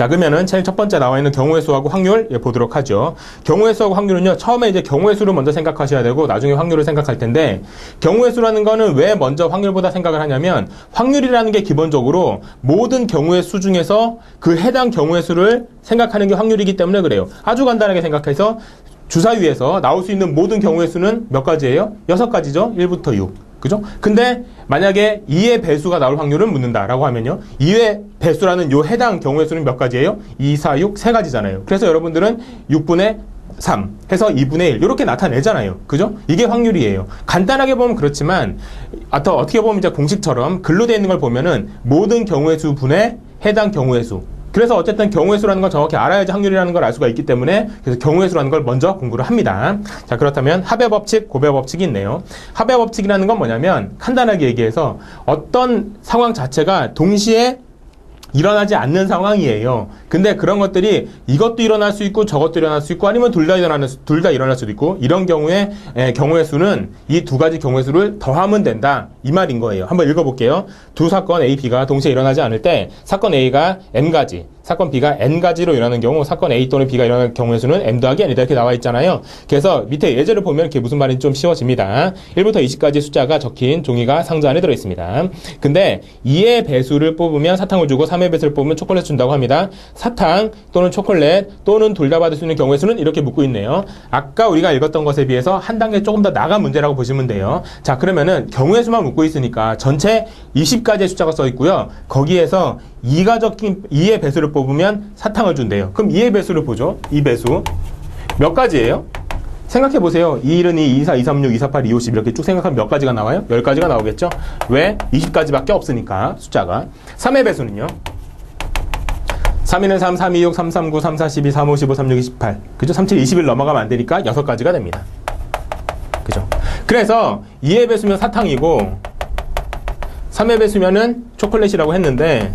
자, 그러면은 제일 첫 번째 나와 있는 경우의 수하고 확률 보도록 하죠. 경우의 수하고 확률은요, 처음에 이제 경우의 수를 먼저 생각하셔야 되고 나중에 확률을 생각할 텐데, 경우의 수라는 거는 왜 먼저 확률보다 생각을 하냐면, 확률이라는 게 기본적으로 모든 경우의 수 중에서 그 해당 경우의 수를 생각하는 게 확률이기 때문에 그래요. 아주 간단하게 생각해서 주사위에서 나올 수 있는 모든 경우의 수는 몇 가지예요? 6가지죠? 1부터 6. 그죠? 근데 만약에 2의 배수가 나올 확률을 묻는다라고 하면요, 2의 배수라는 요 해당 경우의 수는 몇 가지예요? 2, 4, 6, 3가지잖아요. 그래서 여러분들은 6분의 3 해서 2분의 1 이렇게 나타내잖아요. 그죠? 이게 확률이에요. 간단하게 보면 그렇지만 어떻게 보면 이제 공식처럼 글로 되어 있는 걸 보면은 모든 경우의 수 분의 해당 경우의 수. 그래서 어쨌든 경우의 수라는 건 정확히 알아야지 확률이라는 걸 알 수가 있기 때문에, 그래서 경우의 수라는 걸 먼저 공부를 합니다. 자, 그렇다면 합의 법칙, 고배 법칙이 있네요. 합의 법칙이라는 건 뭐냐면 간단하게 얘기해서 어떤 상황 자체가 동시에 일어나지 않는 상황이에요. 근데 그런 것들이 이것도 일어날 수 있고 저것도 일어날 수 있고 아니면 둘 다 일어날 수도 있고, 이런 경우에 경우의 수는 이 두 가지 경우의 수를 더하면 된다, 이 말인 거예요. 한번 읽어볼게요. 두 사건 A, B가 동시에 일어나지 않을 때 사건 A가 N가지, 사건 B가 N가지로 일어나는 경우 사건 A 또는 B가 일어날 경우의 수는 M 더하기 N이다, 이렇게 나와 있잖아요. 그래서 밑에 예제를 보면 이렇게 무슨 말인지 좀 쉬워집니다. 1부터 20까지 숫자가 적힌 종이가 상자 안에 들어있습니다. 근데 2의 배수를 뽑으면 사탕을 주고 3의 배수를 뽑으면 초콜릿 준다고 합니다. 사탕 또는 초콜릿 또는 둘 다 받을 수 있는 경우의 수는 이렇게 묻고 있네요. 아까 우리가 읽었던 것에 비해서 한 단계 조금 더 나간 문제라고 보시면 돼요. 자, 그러면은 경우의 수만 묻고 있으니까 전체 20가지의 숫자가 써 있고요. 거기에서 2가 적힌 2의 배수를 뽑으면 사탕을 준대요. 그럼 2의 배수를 보죠. 2배수 몇 가지예요? 생각해보세요. 2, 1은 2, 2, 4, 2, 3, 6, 2, 4, 8, 2, 50 이렇게 쭉 생각하면 몇 가지가 나와요? 10가지가 나오겠죠? 왜? 20가지밖에 없으니까 숫자가. 3의 배수는요? 3, 2는 3, 3, 2, 6, 3, 3, 9, 3, 4, 12, 3, 5, 15, 36, 28 그죠? 3, 7, 21 넘어가면 안 되니까 6가지가 됩니다. 그죠? 그래서 2의 배수면 사탕이고 3의 배수면은 초콜릿이라고 했는데,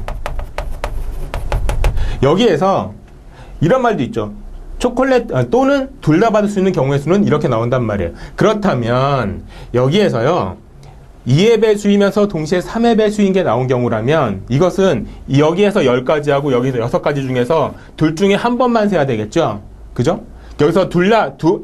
여기에서 이런 말도 있죠. 초콜릿 또는 둘 다 받을 수 있는 경우의 수는 이렇게 나온단 말이에요. 그렇다면 여기에서요, 2의 배수이면서 동시에 3의 배수인 게 나온 경우라면 이것은 여기에서 10가지하고 여기서 6가지 중에서 둘 중에 한 번만 세야 되겠죠? 그죠? 여기서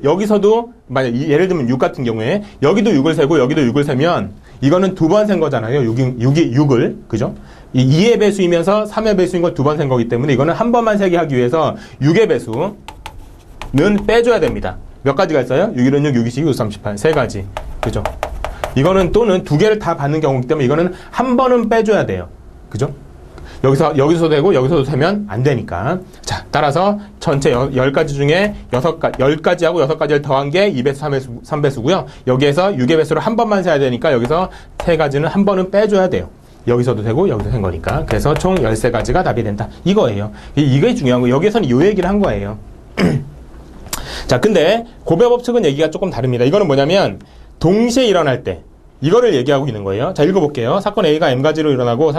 여기서도 만약 예를 들면 6 같은 경우에 여기도 6을 세고 여기도 6을 세면 이거는 두 번 센 거잖아요. 6을. 그죠? 이 2의 배수이면서 3의 배수인 걸 두 번 센 거기 때문에 이거는 한 번만 세게 하기 위해서 6의 배수는 빼줘야 됩니다. 몇 가지가 있어요? 6, 1은 6, 6, 22, 6, 38. 세 가지. 그죠? 이거는 또는 두 개를 다 받는 경우이기 때문에 이거는 한 번은 빼줘야 돼요. 그죠? 여기서 되고 여기서도 세면 안 되니까. 자, 따라서 전체 10가지 중에 10가지하고 6가지를 더한 게 2배수, 3배수고요. 여기에서 6의 배수를 한 번만 세야 되니까 여기서 3가지는 한 번은 빼줘야 돼요. 여기서도 되고 여기서 센 거니까. 그래서 총 13가지가 답이 된다, 이거예요. 이게 중요한 거예요. 여기에서는 요 얘기를 한 거예요. 자, 근데 고배 법칙은 얘기가 조금 다릅니다. 이거는 뭐냐면 동시에 일어날 때 이거를 얘기하고 있는 거예요. 자, 읽어볼게요. 사건 A가 M가지로 일어나고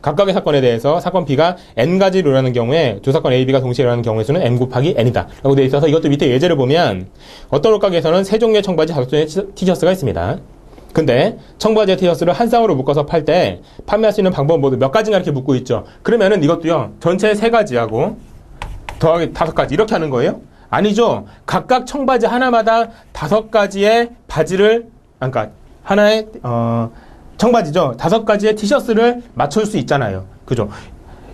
각각의 사건에 대해서 사건 B가 N가지로 일어나는 경우에 두 사건 A, B가 동시에 일어나는 경우의 수는 M 곱하기 N이다 라고 되어 있어서, 이것도 밑에 예제를 보면 어떤 옷가게에서는 세 종류의 청바지, 5종류의 티셔츠가 있습니다. 근데 청바지와 티셔츠를 한 쌍으로 묶어서 팔 때 판매할 수 있는 방법은 모두 몇 가지가 이렇게 묶고 있죠. 그러면은 이것도요, 전체 3가지하고 더하기 5가지 이렇게 하는 거예요? 아니죠. 각각 청바지 하나마다 5가지의 바지를, 그러니까 하나의 청바지죠. 5가지의 티셔츠를 맞출 수 있잖아요. 그죠?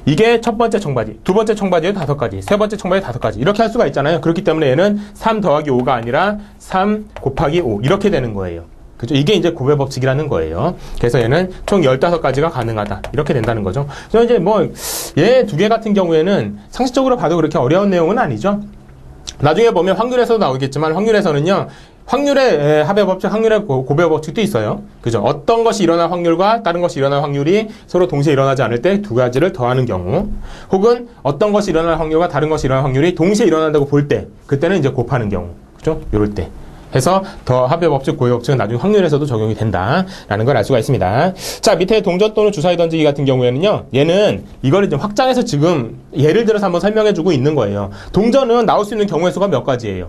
이게 첫 번째 청바지, 두 번째 청바지에도 5가지, 세 번째 청바지 5가지 이렇게 할 수가 있잖아요. 그렇기 때문에 얘는 3 더하기 5가 아니라 3 곱하기 5 이렇게 되는 거예요. 그죠? 이게 이제 고배 법칙이라는 거예요. 그래서 얘는 총 15가지가 가능하다, 이렇게 된다는 거죠. 그래서 이제 얘 두 개 같은 경우에는 상식적으로 봐도 그렇게 어려운 내용은 아니죠. 나중에 보면 확률에서도 나오겠지만, 확률에서는요, 확률의 합의 법칙, 확률의 고배 법칙도 있어요. 그죠? 어떤 것이 일어날 확률과 다른 것이 일어날 확률이 서로 동시에 일어나지 않을 때 두 가지를 더하는 경우, 혹은 어떤 것이 일어날 확률과 다른 것이 일어날 확률이 동시에 일어난다고 볼 때, 그때는 이제 곱하는 경우. 그죠? 요럴 때. 해서 더 합의 법칙, 고의 법칙은 나중에 확률에서도 적용이 된다라는 걸 알 수가 있습니다. 자, 밑에 동전 또는 주사위 던지기 같은 경우에는요, 얘는 이거를 좀 확장해서 지금 예를 들어서 한번 설명해주고 있는 거예요. 동전은 나올 수 있는 경우의 수가 몇 가지예요?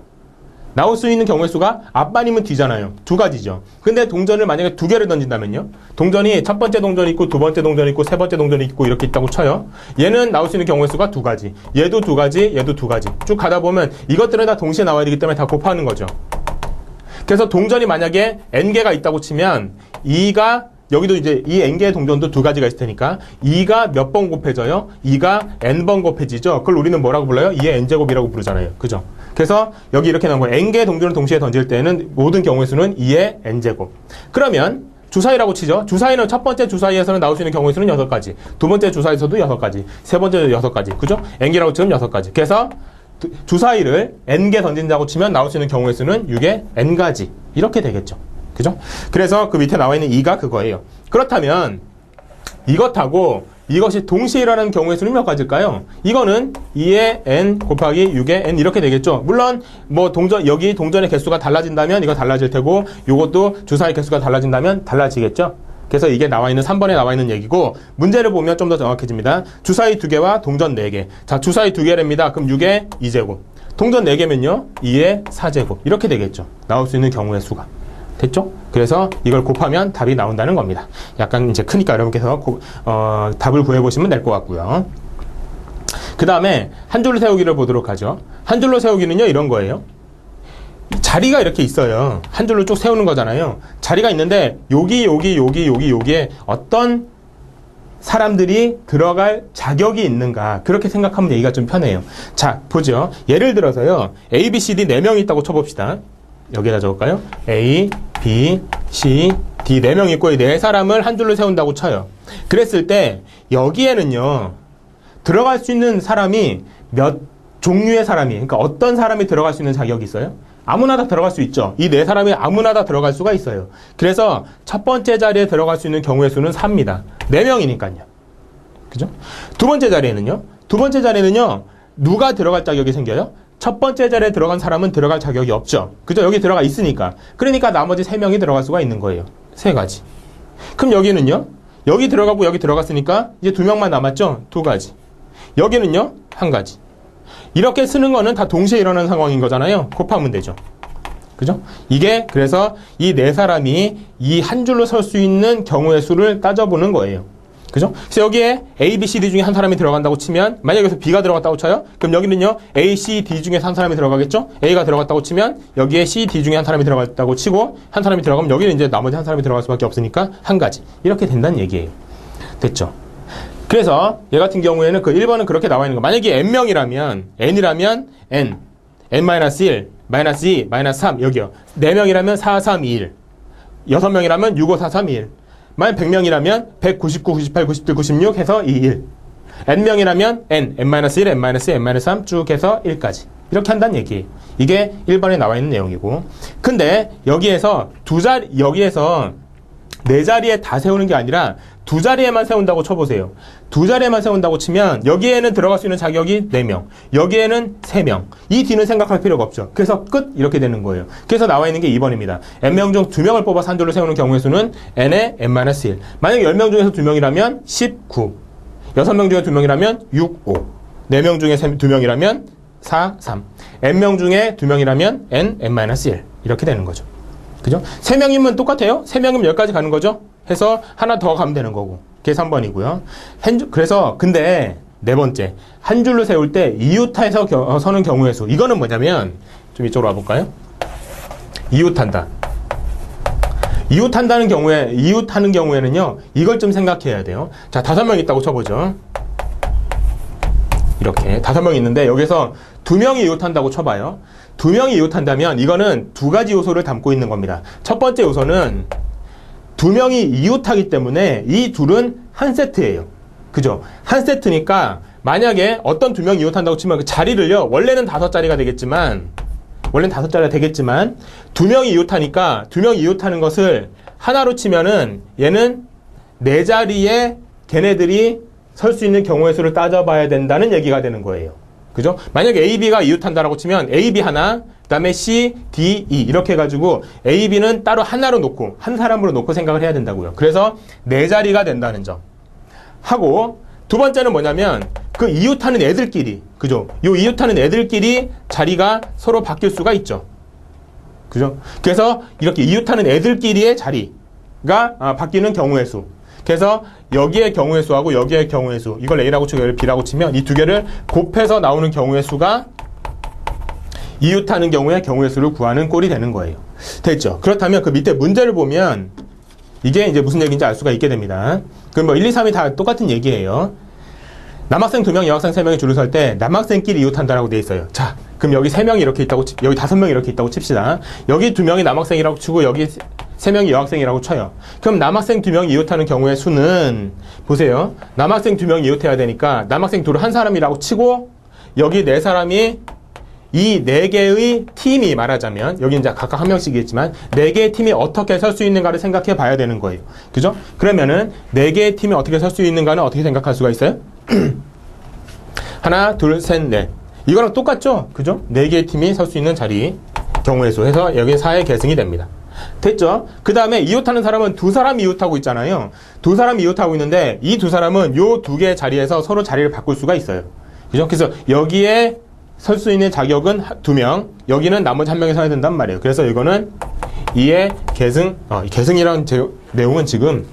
나올 수 있는 경우의 수가 앞반이면 뒤잖아요. 두 가지죠. 근데 동전을 만약에 두 개를 던진다면요. 동전이 첫 번째 동전이 있고 두 번째 동전이 있고 세 번째 동전이 있고 이렇게 있다고 쳐요. 얘는 나올 수 있는 경우의 수가 두 가지. 얘도 두 가지, 얘도 두 가지. 쭉 가다 보면 이것들은 다 동시에 나와야 되기 때문에 다 곱하는 거죠. 그래서 동전이 만약에 n개가 있다고 치면 2가 여기도 이제 이 n개의 동전도 두 가지가 있을 테니까 2가 몇 번 곱해져요? 2가 n번 곱해지죠. 그걸 우리는 뭐라고 불러요? 2의 n제곱이라고 부르잖아요. 그죠? 그래서 여기 이렇게 나온 거예요. n개의 동전을 동시에 던질 때는 모든 경우의 수는 2의 n제곱. 그러면 주사위라고 치죠. 주사위는 첫 번째 주사위에서는 나올 수 있는 경우의 수는 6가지. 두 번째 주사위에서도 6가지. 세 번째도 6가지. 그죠? n개라고 치면 6가지. 그래서 주사위를 n개 던진다고 치면 나올 수 있는 경우의 수는 6의 n가지. 이렇게 되겠죠. 그죠? 그래서 그 밑에 나와 있는 2가 그거예요. 그렇다면 이것하고 이것이 동시에 일어나는 경우의 수는 몇 가지일까요? 이거는 2의 n 곱하기 6의 n 이렇게 되겠죠. 물론 뭐 여기 동전의 개수가 달라진다면 이거 달라질 테고 요것도 주사위 개수가 달라진다면 달라지겠죠. 그래서 이게 나와 있는 3번에 나와 있는 얘기고 문제를 보면 좀 더 정확해집니다. 주사위 2개와 동전 4개. 자, 주사위 2개랍니다. 그럼 6의 2제곱. 동전 4개면요. 2의 4제곱. 이렇게 되겠죠. 나올 수 있는 경우의 수가. 됐죠? 그래서 이걸 곱하면 답이 나온다는 겁니다. 약간 이제 크니까 여러분께서 답을 구해보시면 될 것 같고요. 그 다음에 한 줄로 세우기를 보도록 하죠. 한 줄로 세우기는요, 이런 거예요. 자리가 이렇게 있어요. 한 줄로 쭉 세우는 거잖아요. 자리가 있는데 여기에 어떤 사람들이 들어갈 자격이 있는가 그렇게 생각하면 얘기가 좀 편해요. 자, 보죠. 예를 들어서요. A, B, C, D 4명이 있다고 쳐봅시다. 여기다 적을까요? A, B, C, D 4명 있고 이 4사람을 한 줄로 세운다고 쳐요. 그랬을 때 여기에는요. 들어갈 수 있는 사람이 몇 종류의 사람이 그러니까 어떤 사람이 들어갈 수 있는 자격이 있어요? 아무나 다 들어갈 수 있죠. 이 4사람이 아무나 다 들어갈 수가 있어요. 그래서 첫 번째 자리에 들어갈 수 있는 경우의 수는 4입니다. 4명이니까요. 그죠? 두 번째 자리에는요. 누가 들어갈 자격이 생겨요? 첫 번째 자리에 들어간 사람은 들어갈 자격이 없죠. 그죠? 여기 들어가 있으니까. 그러니까 나머지 3명이 들어갈 수가 있는 거예요. 3가지. 그럼 여기는요? 여기 들어가고 여기 들어갔으니까 이제 2명만 남았죠? 2가지. 여기는요? 1가지. 이렇게 쓰는 거는 다 동시에 일어나는 상황인 거잖아요. 곱하면 되죠. 그죠? 이게 그래서 이 4사람이 이 한 줄로 설 수 있는 경우의 수를 따져보는 거예요. 그죠? 그래서 여기에 A, B, C, D 중에 한 사람이 들어간다고 치면 만약에 여기서 B가 들어갔다고 쳐요? 그럼 여기는요 A, C, D 중에 한 사람이 들어가겠죠? A가 들어갔다고 치면 여기에 C, D 중에 한 사람이 들어갔다고 치고 한 사람이 들어가면 여기는 이제 나머지 한 사람이 들어갈 수밖에 없으니까 1가지 이렇게 된다는 얘기예요. 됐죠? 그래서 얘 같은 경우에는 그 1번은 그렇게 나와 있는 거. 만약에 n명이라면 n이라면 n, n-1, -2, -3 여기요. 4명이라면 4, 3, 2, 1 6명이라면 6, 5, 4, 3, 2, 1 만약 100명이라면 199, 98, 97, 96 해서 2, 1 n명이라면 n, n-1, n-2, n-3 쭉 해서 1까지 이렇게 한다는 얘기예요. 이게 1번에 나와 있는 내용이고 근데 여기에서 여기에서 4자리에 다 세우는 게 아니라 2자리에만 세운다고 쳐보세요. 2자리에만 세운다고 치면 여기에는 들어갈 수 있는 자격이 4명 여기에는 3명 이 뒤는 생각할 필요가 없죠. 그래서 끝 이렇게 되는 거예요. 그래서 나와 있는 게 2번입니다. n명 중 2명을 뽑아서 한 줄로 세우는 경우의 수는 n의 n-1 만약에 10명 중에서 2명이라면 19 6명 중에 2명이라면 6, 5 4명 중에 2명이라면 4, 3 n명 중에 2명이라면 n-1 이렇게 되는 거죠. 그죠? 3명이면 똑같아요. 3명이면 10까지 가는 거죠. 해서 하나 더 가면 되는 거고. 그게 3번이고요. 그래서 근데 네 번째 한 줄로 세울 때 이웃타에서 서는 경우의 수. 이거는 뭐냐면 좀 이쪽으로 와볼까요? 이웃한다. 이웃하는 경우에는요. 이걸 좀 생각해야 돼요. 자, 5명 있다고 쳐보죠. 이렇게 5명 있는데 여기서 2명이 이웃한다고 쳐봐요. 2명이 이웃한다면 이거는 2가지 요소를 담고 있는 겁니다. 첫 번째 요소는 2명이 이웃하기 때문에 이 둘은 한 세트예요. 그죠? 한 세트니까 만약에 어떤 2명이 이웃한다고 치면 그 자리를요. 원래는 5자리가 되겠지만 2명이 이웃하니까 2명이 이웃하는 것을 하나로 치면은 얘는 4자리에 걔네들이 설 수 있는 경우의 수를 따져봐야 된다는 얘기가 되는 거예요. 그죠? 만약에 A, B가 이웃한다라고 치면 A, B 하나, 그 다음에 C, D, E 이렇게 해가지고 A, B는 따로 하나로 놓고 한 사람으로 놓고 생각을 해야 된다고요. 그래서 4자리가 된다는 점 하고 두 번째는 뭐냐면 그 이웃하는 애들끼리 그죠? 요 이웃하는 애들끼리 자리가 서로 바뀔 수가 있죠. 그죠? 그래서 이렇게 이웃하는 애들끼리의 자리가 바뀌는 경우의 수. 그래서 여기의 경우의 수하고 여기의 경우의 수, 이걸 A라고 치고 여기를 B라고 치면 이 두 개를 곱해서 나오는 경우의 수가 이웃하는 경우의 수를 구하는 꼴이 되는 거예요. 됐죠? 그렇다면 그 밑에 문제를 보면 이게 이제 무슨 얘기인지 알 수가 있게 됩니다. 그럼 뭐 1, 2, 3이 다 똑같은 얘기예요. 남학생 2명, 여학생 3명이 줄을 설 때 남학생끼리 이웃한다라고 돼 있어요. 자, 그럼 여기 3명이 이렇게 있다고, 여기 5명이 이렇게 있다고 칩시다. 여기 2명이 남학생이라고 치고 여기 3명이 여학생이라고 쳐요. 그럼 남학생 2명이 이웃하는 경우의 수는, 보세요. 남학생 2명이 이웃해야 되니까 남학생 둘을 한 사람이라고 치고 여기 4사람이 이 4개의 팀이 말하자면, 여기 이제 각각 한 명씩이겠지만 4개의 팀이 어떻게 설 수 있는가를 생각해 봐야 되는 거예요. 그죠? 그러면은 4개의 팀이 어떻게 설 수 있는가는 어떻게 생각할 수가 있어요? 하나, 둘, 셋, 넷. 이거랑 똑같죠? 그죠? 4개의 팀이 설 수 있는 자리, 경우의 수 해서 여기 4의 계승이 됩니다. 됐죠? 그 다음에 이웃하는 사람은 2사람이 이웃하고 있잖아요. 2사람이 이웃하고 있는데 이 2사람은 요 2개의 자리에서 서로 자리를 바꿀 수가 있어요. 그죠? 그래서 여기에 설 수 있는 자격은 2명, 여기는 나머지 1명이 서야 된단 말이에요. 그래서 이거는 2의 계승, 계승이라는 내용은 지금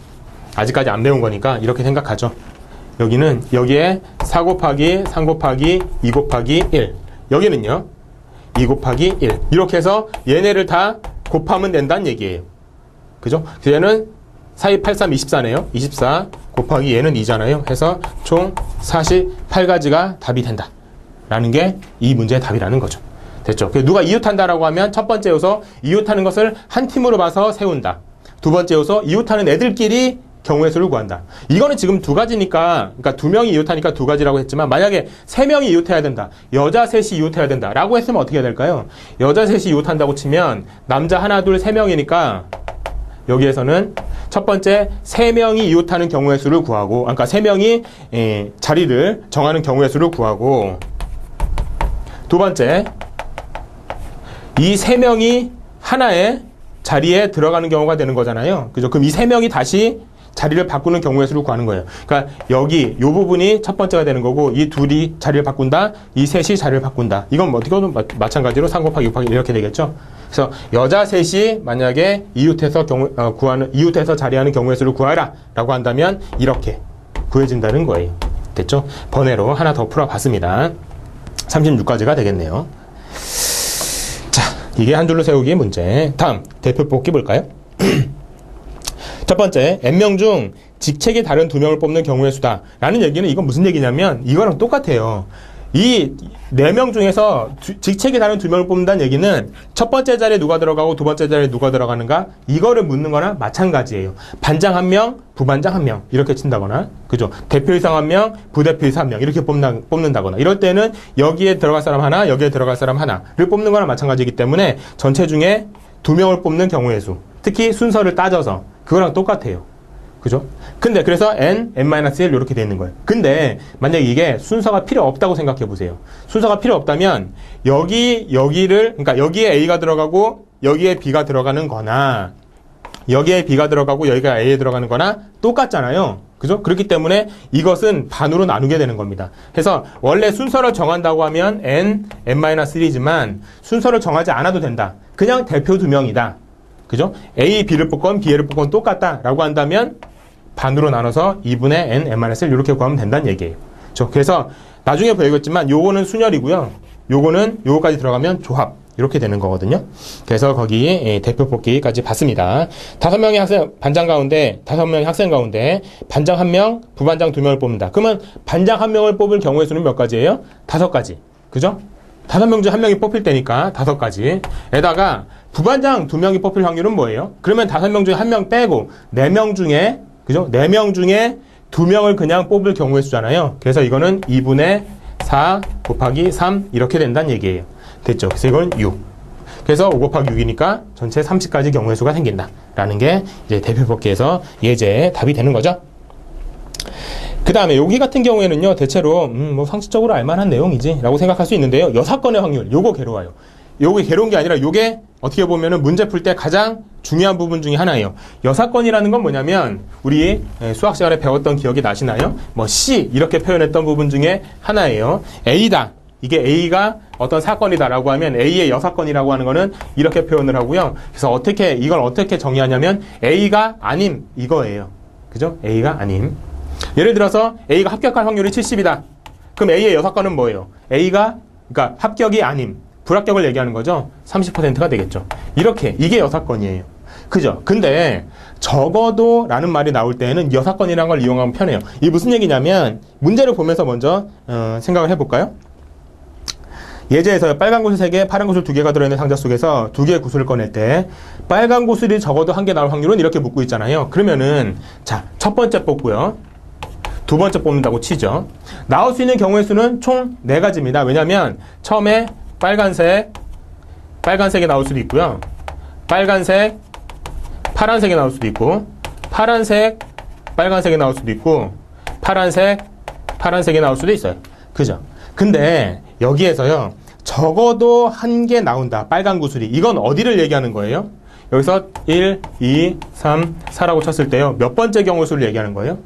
아직까지 안 배운 거니까 이렇게 생각하죠. 여기는 여기에 4 곱하기 3 곱하기 2 곱하기 1, 여기는요 2 곱하기 1, 이렇게 해서 얘네를 다 곱하면 된다는 얘기예요. 그죠? 얘는 4, 2, 8, 3, 24네요. 24 곱하기 얘는 2잖아요. 해서 총 48가지가 답이 된다 라는 게 이 문제의 답이라는 거죠. 됐죠? 누가 이웃한다라고 하면 첫 번째 요소, 이웃하는 것을 한 팀으로 봐서 세운다. 두 번째 요소, 이웃하는 애들끼리 경우의 수를 구한다. 이거는 지금 2가지니까, 그러니까 2명이 이웃하니까 2가지라고 했지만, 만약에 3명이 이웃해야 된다, 여자 셋이 이웃해야 된다 라고 했으면 어떻게 해야 될까요? 여자 셋이 이웃한다고 치면 남자 하나, 둘, 3명이니까 여기에서는 첫 번째 3명이 이웃하는 경우의 수를 구하고, 그러니까 3명이 자리를 정하는 경우의 수를 구하고, 두 번째 이 3명이 하나의 자리에 들어가는 경우가 되는 거잖아요. 그죠? 그럼 이 3명이 다시 자리를 바꾸는 경우의 수를 구하는 거예요. 그러니까 여기 요 부분이 첫 번째가 되는 거고, 이 둘이 자리를 바꾼다, 이 셋이 자리를 바꾼다. 이건 뭐 어떻게 보면 마찬가지로 3 곱하기 6 곱하기 이렇게 되겠죠. 그래서 여자 셋이 만약에 이웃해서 이웃해서 자리하는 경우의 수를 구하라라고 한다면 이렇게 구해진다는 거예요. 됐죠? 번외로 하나 더 풀어봤습니다. 36가지가 되겠네요. 자, 이게 한 줄로 세우기의 문제. 다음 대표 뽑기 볼까요? 첫 번째, n명 중 직책이 다른 2명을 뽑는 경우의 수다 라는 얘기는, 이건 무슨 얘기냐면 이거랑 똑같아요. 이 4명 중에서 직책이 다른 2명을 뽑는다는 얘기는 첫 번째 자리에 누가 들어가고 두 번째 자리에 누가 들어가는가, 이거를 묻는 거나 마찬가지예요. 반장 1명, 부반장 1명 이렇게 친다거나, 그죠? 대표이사 1명, 부대표이사 1명 이렇게 뽑는다거나, 이럴 때는 여기에 들어갈 사람 하나, 여기에 들어갈 사람 하나를 뽑는 거나 마찬가지이기 때문에 전체 중에 2명을 뽑는 경우의 수, 특히 순서를 따져서 그거랑 똑같아요. 그죠? 근데 그래서 n, n-1 이렇게 되어 있는 거예요. 근데 만약에 이게 순서가 필요 없다고 생각해 보세요. 순서가 필요 없다면 여기를, 그러니까 여기에 a가 들어가고 여기에 b가 들어가는 거나, 여기에 b가 들어가고 여기가 a에 들어가는 거나 똑같잖아요. 그죠? 그렇기 때문에 이것은 반으로 나누게 되는 겁니다. 그래서 원래 순서를 정한다고 하면 n, n-1이지만 순서를 정하지 않아도 된다. 그냥 대표 2명이다. 그죠? A, B를 뽑건 B를 뽑건 똑같다 라고 한다면 반으로 나눠서 2분의 n, n-1 이렇게 구하면 된다는 얘기예요. 그래서 나중에 보여주겠지만 요거는 순열이고요. 요거는 요거까지 들어가면 조합 이렇게 되는 거거든요. 그래서 거기 대표 뽑기까지 봤습니다. 5명의 학생, 반장 가운데 5명의 학생 가운데 반장 1명, 부반장 2명을 뽑는다. 그러면 반장 1명을 뽑을 경우의 수는 몇 가지예요? 5가지. 그죠? 5명 중 1명이 뽑힐 때니까 5가지. 에다가 부반장 2명이 뽑힐 확률은 뭐예요? 그러면 5명 중에 1명 빼고 4명 중에, 그죠? 4명 중에 2명을 그냥 뽑을 경우의 수잖아요. 그래서 이거는 2분의 4 곱하기 3 이렇게 된다는 얘기예요. 됐죠? 그래서 이건 6. 그래서 5 곱하기 6이니까 전체 30가지 경우의 수가 생긴다 라는 게 이제 대표 뽑기에서 예제의 답이 되는 거죠. 그 다음에 여기 같은 경우에는요, 대체로 뭐 상식적으로 알만한 내용이지 라고 생각할 수 있는데요, 여사건의 확률, 요거 괴로워요. 요게 괴로운 게 아니라 요게 어떻게 보면은 문제 풀 때 가장 중요한 부분 중에 하나예요. 여사건이라는 건 뭐냐면 우리 수학 시간에 배웠던 기억이 나시나요? 뭐 C 이렇게 표현했던 부분 중에 하나예요. A다. 이게 A가 어떤 사건이다라고 하면 A의 여사건이라고 하는 거는 이렇게 표현을 하고요. 그래서 이걸 어떻게 정의하냐면 A가 아님 이거예요. 그죠? A가 아님. 예를 들어서 A가 합격할 확률이 70이다. 그럼 A의 여사건은 뭐예요? A가 그러니까 합격이 아님, 불합격을 얘기하는 거죠. 30%가 되겠죠. 이게 여사건이에요. 그죠? 근데 적어도 라는 말이 나올 때에는 여사건이라는 걸 이용하면 편해요. 이게 무슨 얘기냐면 문제를 보면서 먼저 생각을 해볼까요? 예제에서 빨간 구슬 3개, 파란 구슬 2개가 들어있는 상자 속에서 2개의 구슬을 꺼낼 때 빨간 구슬이 적어도 1개 나올 확률은 이렇게 묻고 있잖아요. 그러면은 자, 첫 번째 뽑고요. 두 번째 뽑는다고 치죠. 나올 수 있는 경우의 수는 총 4가지입니다. 왜냐면 처음에 빨간색이 나올 수도 있고요. 빨간색, 파란색이 나올 수도 있고, 파란색, 빨간색이 나올 수도 있고, 파란색, 파란색이 나올 수도 있어요. 그죠? 근데 여기에서요, 적어도 1개 나온다. 빨간 구슬이. 이건 어디를 얘기하는 거예요? 여기서 1, 2, 3, 4라고 쳤을 때요. 몇 번째 경우 수를 얘기하는 거예요?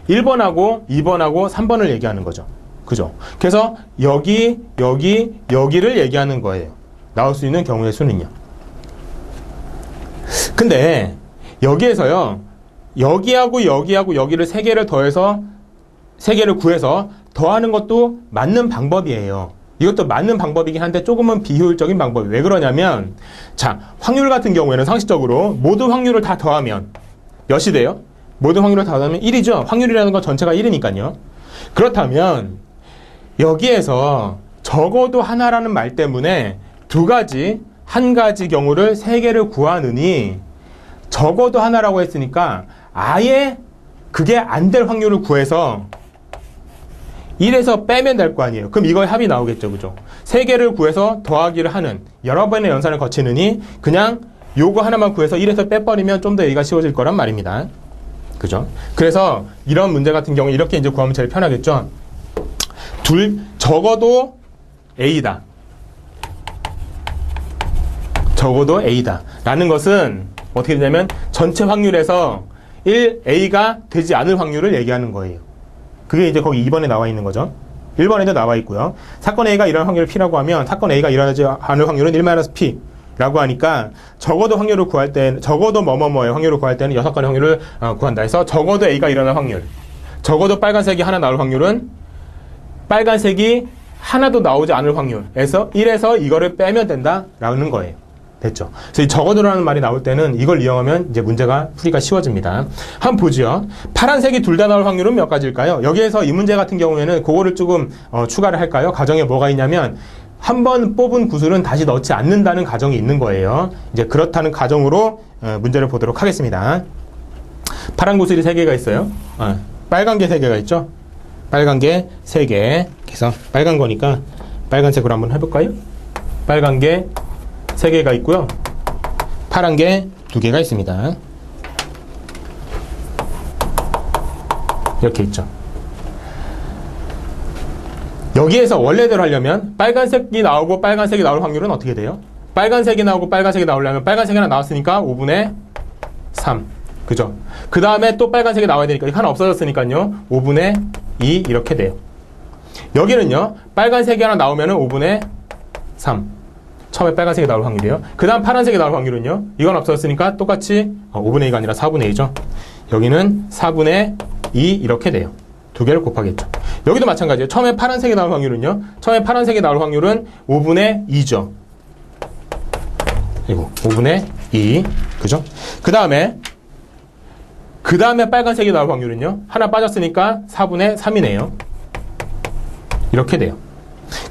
1번하고 2번하고 3번을 얘기하는 거죠. 그죠? 그래서 여기를 얘기하는 거예요. 나올 수 있는 경우의 수는요. 근데 여기에서요. 여기하고 여기를 3개를 더해서 3개를 구해서 더하는 것도 맞는 방법이에요. 이것도 맞는 방법이긴 한데 조금은 비효율적인 방법이에요. 왜 그러냐면 자, 확률 같은 경우에는 상식적으로 모든 확률을 다 더하면 몇이 돼요? 모든 확률을 다 더하면 1이죠. 확률이라는 건 전체가 1이니까요. 그렇다면 여기에서 적어도 하나라는 말 때문에 한 가지 경우를 3개를 구하느니 적어도 하나라고 했으니까 아예 그게 안 될 확률을 구해서 1에서 빼면 될 거 아니에요. 그럼 이거의 합이 나오겠죠. 그죠? 3개를 구해서 더하기를 하는 여러 번의 연산을 거치느니 그냥 요거 하나만 구해서 1에서 빼버리면 좀 더 얘기가 쉬워질 거란 말입니다. 그죠? 그래서 이런 문제 같은 경우 이렇게 이제 구하면 제일 편하겠죠? 적어도 A다. 적어도 A다. 라는 것은 어떻게 되냐면 전체 확률에서 A가 되지 않을 확률을 얘기하는 거예요. 그게 이제 거기 2번에 나와 있는 거죠. 1번에도 나와 있고요. 사건 A가 일어날 확률을 P라고 하면 사건 A가 일어나지 않을 확률은 1-P 라고 하니까 적어도 확률을 구할 때는 적어도 뭐뭐뭐의 확률을 구할 때는 6건의 확률을 구한다 해서 적어도 A가 일어날 확률, 적어도 빨간색이 하나 나올 확률은 빨간색이 하나도 나오지 않을 확률에서 1에서 이거를 빼면 된다라는 거예요. 됐죠? 그래서 이 적어도라는 말이 나올 때는 이걸 이용하면 이제 문제가 풀이가 쉬워집니다. 한번 보죠. 파란색이 둘 다 나올 확률은 몇 가지일까요? 여기에서 이 문제 같은 경우에는 그거를 조금 추가를 할까요? 가정에 뭐가 있냐면 한 번 뽑은 구슬은 다시 넣지 않는다는 가정이 있는 거예요. 이제 그렇다는 가정으로 문제를 보도록 하겠습니다. 파란 구슬이 3개가 있어요. 빨간 게 3개가 있죠. 빨간 게 3개. 그래서 빨간 거니까 빨간색으로 한번 해볼까요? 빨간 게 3개가 있고요. 파란 게 2개가 있습니다. 이렇게 있죠. 여기에서 원래대로 하려면 빨간색이 나오고 빨간색이 나올 확률은 어떻게 돼요? 빨간색이 나오고 빨간색이 나오려면 빨간색이 하나 나왔으니까 5분의 3. 그죠? 그 다음에 또 빨간색이 나와야 되니까 이거 하나 없어졌으니까요. 5분의 2 이렇게 돼요. 여기는요. 빨간색이 하나 나오면 5분의 3. 처음에 빨간색이 나올 확률이에요. 그 다음 파란색이 나올 확률은요. 이건 없어졌으니까 똑같이 5분의 2가 아니라 4분의 2죠. 여기는 4분의 2 이렇게 돼요. 2개를 곱하겠죠. 여기도 마찬가지예요. 처음에 파란색이 나올 확률은요. 처음에 파란색이 나올 확률은 5분의 2죠. 그리고 5분의 2. 그죠? 그 다음에 빨간색이 나올 확률은요. 하나 빠졌으니까 4분의 3이네요. 이렇게 돼요.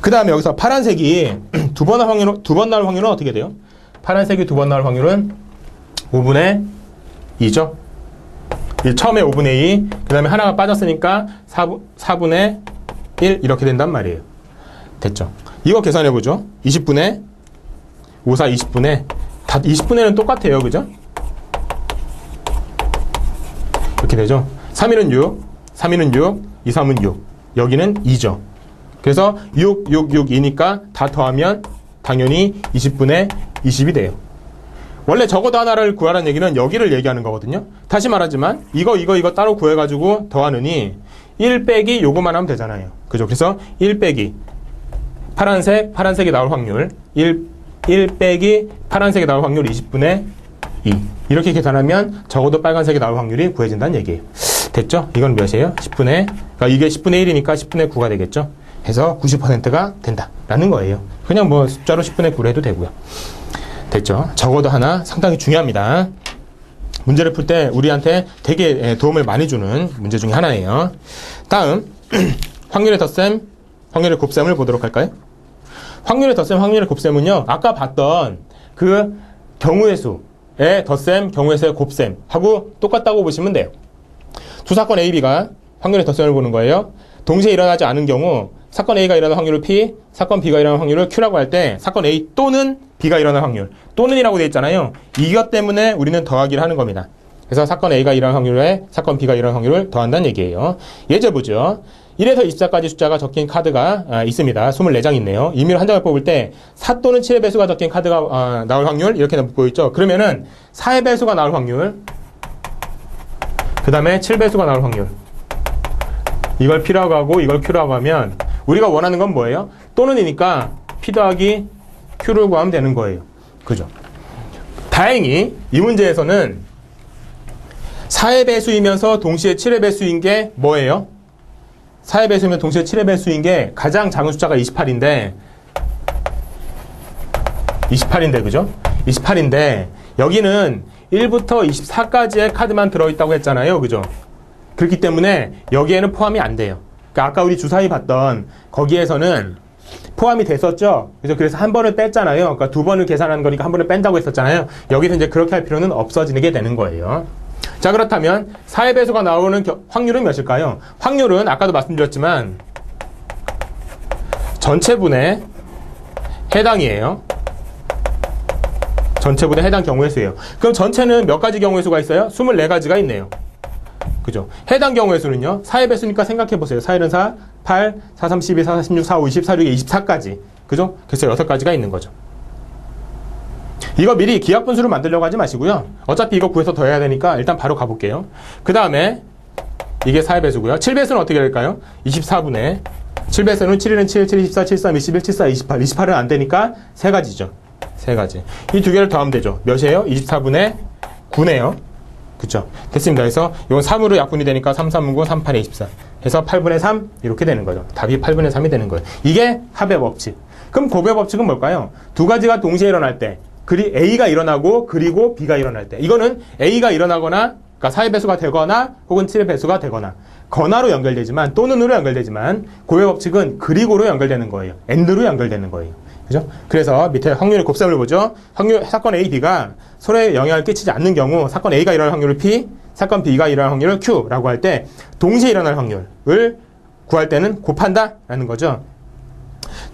그 다음에 여기서 파란색이 두 번 나올 확률은 어떻게 돼요? 파란색이 2번 나올 확률은 5분의 2죠. 처음에 5분의 2, 그 다음에 하나가 빠졌으니까 4분의 1 이렇게 된단 말이에요. 됐죠? 이거 계산해보죠. 20분의 5, 4, 20분의 다 20분의는 똑같아요. 그죠? 이렇게 되죠? 3위는 6, 3위는 6, 2, 3은 6. 여기는 2죠. 그래서 6, 6, 6, 2니까 다 더하면 당연히 20분의 20이 돼요. 원래 적어도 하나를 구하라는 얘기는 여기를 얘기하는 거거든요. 다시 말하지만 이거 따로 구해가지고 더하느니 1 빼기 요거만 하면 되잖아요. 그죠? 그래서 1 빼기 파란색이 나올 확률 1 빼기 파란색이 나올 확률 20분의 2. 이렇게 계산하면 적어도 빨간색이 나올 확률이 구해진다는 얘기예요. 됐죠? 이건 몇이에요? 10분의, 그러니까 이게 10분의 1이니까 10분의 9가 되겠죠? 해서 90%가 된다라는 거예요. 그냥 뭐 숫자로 10분의 9로 해도 되고요. 됐죠? 적어도 하나 상당히 중요합니다. 문제를 풀 때 우리한테 되게 도움을 많이 주는 문제 중에 하나예요. 다음 확률의 덧셈, 확률의 곱셈을 보도록 할까요? 확률의 덧셈, 확률의 곱셈은요, 아까 봤던 그 경우의 수의 덧셈, 경우의 수의 곱셈하고 똑같다고 보시면 돼요. 두 사건 A, B가 확률의 덧셈을 보는 거예요. 동시에 일어나지 않은 경우 사건 A가 일어날 확률을 P, 사건 B가 일어날 확률을 Q라고 할 때 사건 A 또는 B가 일어날 확률, 또는이라고 되어 있잖아요. 이것 때문에 우리는 더하기를 하는 겁니다. 그래서 사건 A가 일어날 확률에 사건 B가 일어날 확률을 더한다는 얘기예요. 예제 보죠. 1에서 24까지 숫자가 적힌 카드가 있습니다. 24장 있네요. 임의로 한 장을 뽑을 때 4 또는 7의 배수가 적힌 카드가 나올 확률 이렇게 묻고 있죠. 그러면은 4의 배수가 나올 확률, 그 다음에 7배수가 나올 확률, 이걸 P라고 하고 이걸 Q라고 하면 우리가 원하는 건 뭐예요? 또는이니까 P 더하기 Q를 구하면 되는 거예요. 그죠? 다행히 이 문제에서는 4의 배수이면서 동시에 7의 배수인 게 뭐예요? 4의 배수이면 동시에 7의 배수인 게 가장 작은 숫자가 28인데 그죠? 28인데 여기는 1부터 24까지의 카드만 들어있다고 했잖아요. 그죠? 그렇기 때문에 여기에는 포함이 안 돼요. 그러니까 아까 우리 주사위 봤던 거기에서는 포함이 됐었죠. 그래서 한 번을 뺐잖아요. 그러니까 두 번을 계산하는 거니까 한 번을 뺀다고 했었잖아요. 여기서 이제 그렇게 할 필요는 없어지게 되는 거예요. 자, 그렇다면 4의 배수가 나오는 확률은 몇일까요? 확률은 아까도 말씀드렸지만 전체분의 해당이에요. 전체분의 해당 경우의 수예요. 그럼 전체는 몇 가지 경우의 수가 있어요? 24가지가 있네요. 그죠? 해당 경우의 수는요, 4의 배수니까 생각해보세요. 4, 1은 4, 8, 4, 3, 12, 4, 4, 16, 4, 5, 20, 4, 6, 24까지. 그죠? 그래서 6가지가 있는 거죠. 이거 미리 기하분수를 만들려고 하지 마시고요. 어차피 이거 구해서 더해야 되니까 일단 바로 가볼게요. 그 다음에 이게 4의 배수고요. 7배수는 어떻게 될까요? 24분의 7배수는 7일은 7, 7, 24, 73, 21, 74, 28. 28은 안 되니까 3가지죠. 3가지. 이 두 개를 더하면 되죠. 몇이에요? 24분의 9네요. 그쵸? 됐습니다. 그래서 이건 3으로 약분이 되니까 3, 3은 9, 3, 8에 24. 해서 8분의 3 이렇게 되는 거죠. 답이 8분의 3이 되는 거예요. 이게 합의 법칙. 그럼 곱의 법칙은 뭘까요? 두 가지가 동시에 일어날 때, A가 일어나고 그리고 B가 일어날 때, 이거는 A가 일어나거나, 그러니까 4의 배수가 되거나 혹은 7의 배수가 되거나 거나로 연결되지만, 또는으로 연결되지만 곱의 법칙은 그리고로 연결되는 거예요. AND로 연결되는 거예요. 그죠? 그래서 밑에 확률의 곱셈을 보죠. 사건 A, B가 서로에 영향을 끼치지 않는 경우 사건 A가 일어날 확률을 P, 사건 B가 일어날 확률을 Q라고 할 때 동시에 일어날 확률을 구할 때는 곱한다라는 거죠.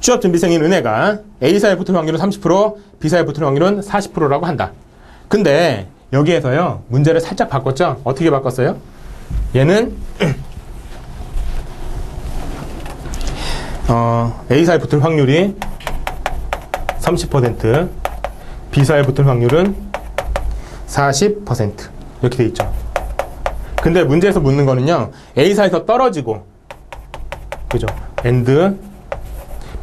취업준비생인 은혜가 A사에 붙을 확률은 30%, B사에 붙을 확률은 40%라고 한다. 근데 여기에서요, 문제를 살짝 바꿨죠? 어떻게 바꿨어요? 얘는 A사에 붙을 확률이 30%, B사에 붙을 확률은 40% 이렇게 돼 있죠. 근데 문제에서 묻는 거는요, A사에서 떨어지고, 그죠? AND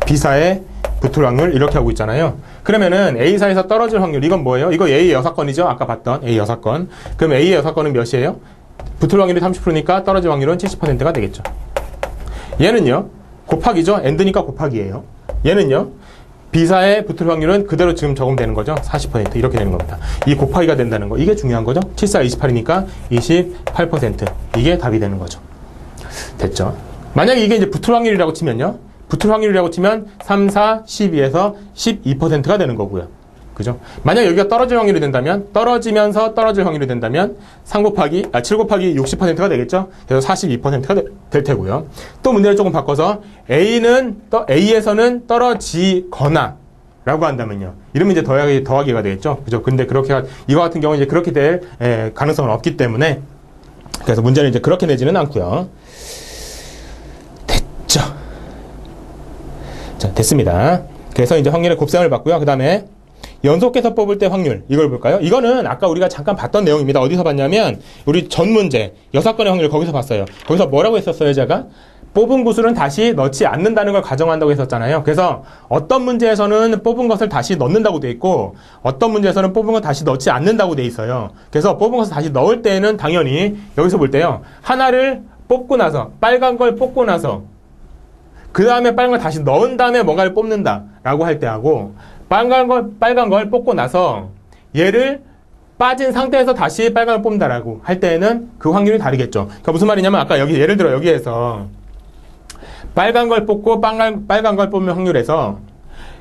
B사에 붙을 확률 이렇게 하고 있잖아요. 그러면은 A사에서 떨어질 확률, 이건 뭐예요? 이거 A의 여사건이죠? 아까 봤던 A의 여사건. 그럼 A의 여사건은 몇이에요? 붙을 확률이 30%니까 떨어질 확률은 70%가 되겠죠. 얘는요, 곱하기죠? AND니까 곱하기예요. 얘는요, B사에 붙을 확률은 그대로 지금 적용되는 거죠. 40% 이렇게 되는 겁니다. 이 곱하기가 된다는 거, 이게 중요한 거죠. 7, 4, 28이니까 28%. 이게 답이 되는 거죠. 됐죠? 만약에 이게 이제 붙을 확률이라고 치면요, 붙을 확률이라고 치면 3, 4, 12에서 12%가 되는 거고요. 그죠? 만약 여기가 떨어질 확률이 된다면, 떨어지면서 떨어질 확률이 된다면 7 곱하기 60%가 되겠죠? 그래서 42%가 될 테고요. 또 문제를 조금 바꿔서 A에서는 떨어지거나 라고 한다면요, 이러면 이제 더하기가 되겠죠? 그죠? 근데 이거 같은 경우는 이제 그렇게 될 가능성은 없기 때문에, 그래서 문제는 이제 그렇게 내지는 않고요. 됐죠? 자, 됐습니다. 그래서 이제 확률의 곱셈을 봤고요. 그 다음에 연속해서 뽑을 때 확률, 이걸 볼까요? 이거는 아까 우리가 잠깐 봤던 내용입니다. 어디서 봤냐면 우리 전 문제 6건의 확률을 거기서 봤어요. 거기서 뭐라고 했었어요? 제가 뽑은 구슬은 다시 넣지 않는다는 걸 가정한다고 했었잖아요. 그래서 어떤 문제에서는 뽑은 것을 다시 넣는다고 돼 있고 어떤 문제에서는 뽑은 걸 다시 넣지 않는다고 돼 있어요. 그래서 뽑은 것을 다시 넣을 때는 당연히 여기서 볼 때요. 하나를 뽑고 나서 빨간 걸 뽑고 나서 그 다음에 빨간 걸 다시 넣은 다음에 뭔가를 뽑는다 라고 할 때하고 빨간 걸 뽑고 나서 얘를 빠진 상태에서 다시 빨간 걸 뽑는다라고 할 때에는 그 확률이 다르겠죠. 그러니까 무슨 말이냐면 아까 여기 예를 들어 여기에서 빨간 걸 뽑고 빨간 걸 뽑는 확률에서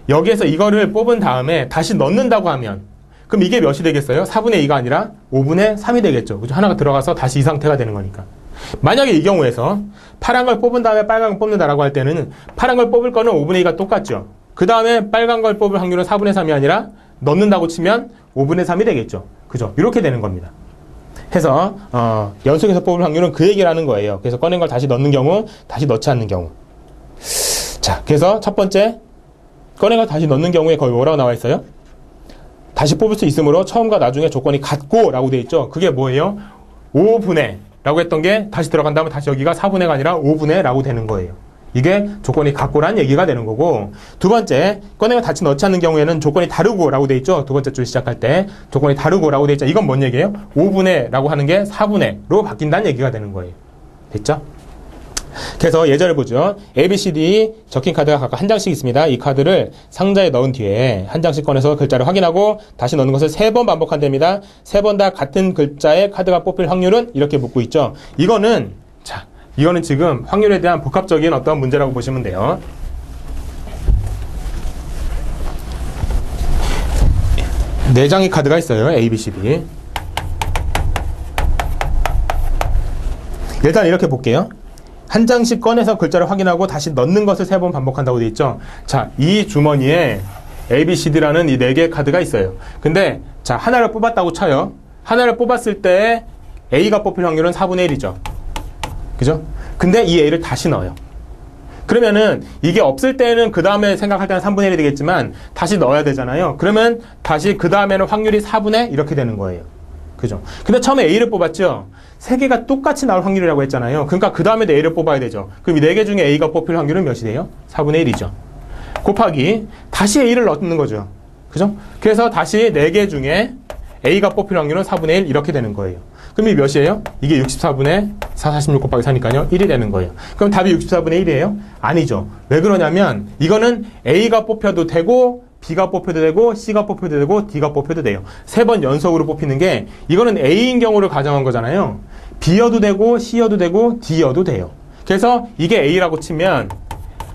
여기에서 이거를 뽑은 다음에 다시 넣는다고 하면 그럼 이게 몇이 되겠어요? 4분의 2가 아니라 5분의 3이 되겠죠. 그죠? 하나가 들어가서 다시 이 상태가 되는 거니까. 만약에 이 경우에서 파란 걸 뽑은 다음에 빨간 걸 뽑는다라고 할 때는 파란 걸 뽑을 거는 5분의 2가 똑같죠. 그 다음에 빨간 걸 뽑을 확률은 4분의 3이 아니라 넣는다고 치면 5분의 3이 되겠죠. 그죠? 이렇게 되는 겁니다. 해서 연속해서 뽑을 확률은 그 얘기를 하는 거예요. 그래서 꺼낸 걸 다시 넣는 경우, 다시 넣지 않는 경우. 자, 그래서 첫 번째 꺼낸 걸 다시 넣는 경우에 거의 뭐라고 나와 있어요? 다시 뽑을 수 있으므로 처음과 나중에 조건이 같고 라고 돼 있죠. 그게 뭐예요? 5분의 라고 했던 게 다시 들어간다면 다시 여기가 4분의가 아니라 5분의 라고 되는 거예요. 이게 조건이 같고란 얘기가 되는 거고, 두 번째 꺼내고 다시 넣지 않는 경우에는 조건이 다르고 라고 돼 있죠. 두 번째 줄 시작할 때 조건이 다르고 라고 돼 있죠. 이건 뭔 얘기예요? 5분의 라고 하는 게 4분의로 바뀐다는 얘기가 되는 거예요. 됐죠? 그래서 예제를 보죠. A, B, C, D 적힌 카드가 각각 한 장씩 있습니다. 이 카드를 상자에 넣은 뒤에 한 장씩 꺼내서 글자를 확인하고 다시 넣는 것을 3번 반복한답니다. 3번 다 같은 글자의 카드가 뽑힐 확률은 이렇게 묻고 있죠. 이거는 지금 확률에 대한 복합적인 어떤 문제라고 보시면 돼요. 네 장의 카드가 있어요. A, B, C, D. 일단 이렇게 볼게요. 한 장씩 꺼내서 글자를 확인하고 다시 넣는 것을 3번 반복한다고 되어 있죠. 자, 이 주머니에 A, B, C, D라는 이 4개의 카드가 있어요. 근데 자, 하나를 뽑았다고 쳐요. 하나를 뽑았을 때 A가 뽑힐 확률은 4분의 1이죠. 그죠? 근데 이 A를 다시 넣어요. 그러면은 이게 없을 때는 그 다음에 생각할 때는 3분의 1이 되겠지만 다시 넣어야 되잖아요. 그러면 다시 그 다음에는 확률이 4분의 이렇게 되는 거예요. 그죠? 근데 처음에 A를 뽑았죠? 3개가 똑같이 나올 확률이라고 했잖아요. 그러니까 그 다음에도 A를 뽑아야 되죠. 그럼 이 4개 중에 A가 뽑힐 확률은 몇이 돼요? 4분의 1이죠. 곱하기 다시 A를 넣는 거죠. 그죠? 그래서 다시 4개 중에 A가 뽑힐 확률은 4분의 1 이렇게 되는 거예요. 그럼 이 몇이에요? 이게 64분의 4, 46 곱하기 4니까요. 1이 되는 거예요. 그럼 답이 64분의 1이에요? 아니죠. 왜 그러냐면 이거는 A가 뽑혀도 되고 B가 뽑혀도 되고 C가 뽑혀도 되고 D가 뽑혀도 돼요. 3번 연속으로 뽑히는 게 이거는 A인 경우를 가정한 거잖아요. B여도 되고 C여도 되고 D여도 돼요. 그래서 이게 A라고 치면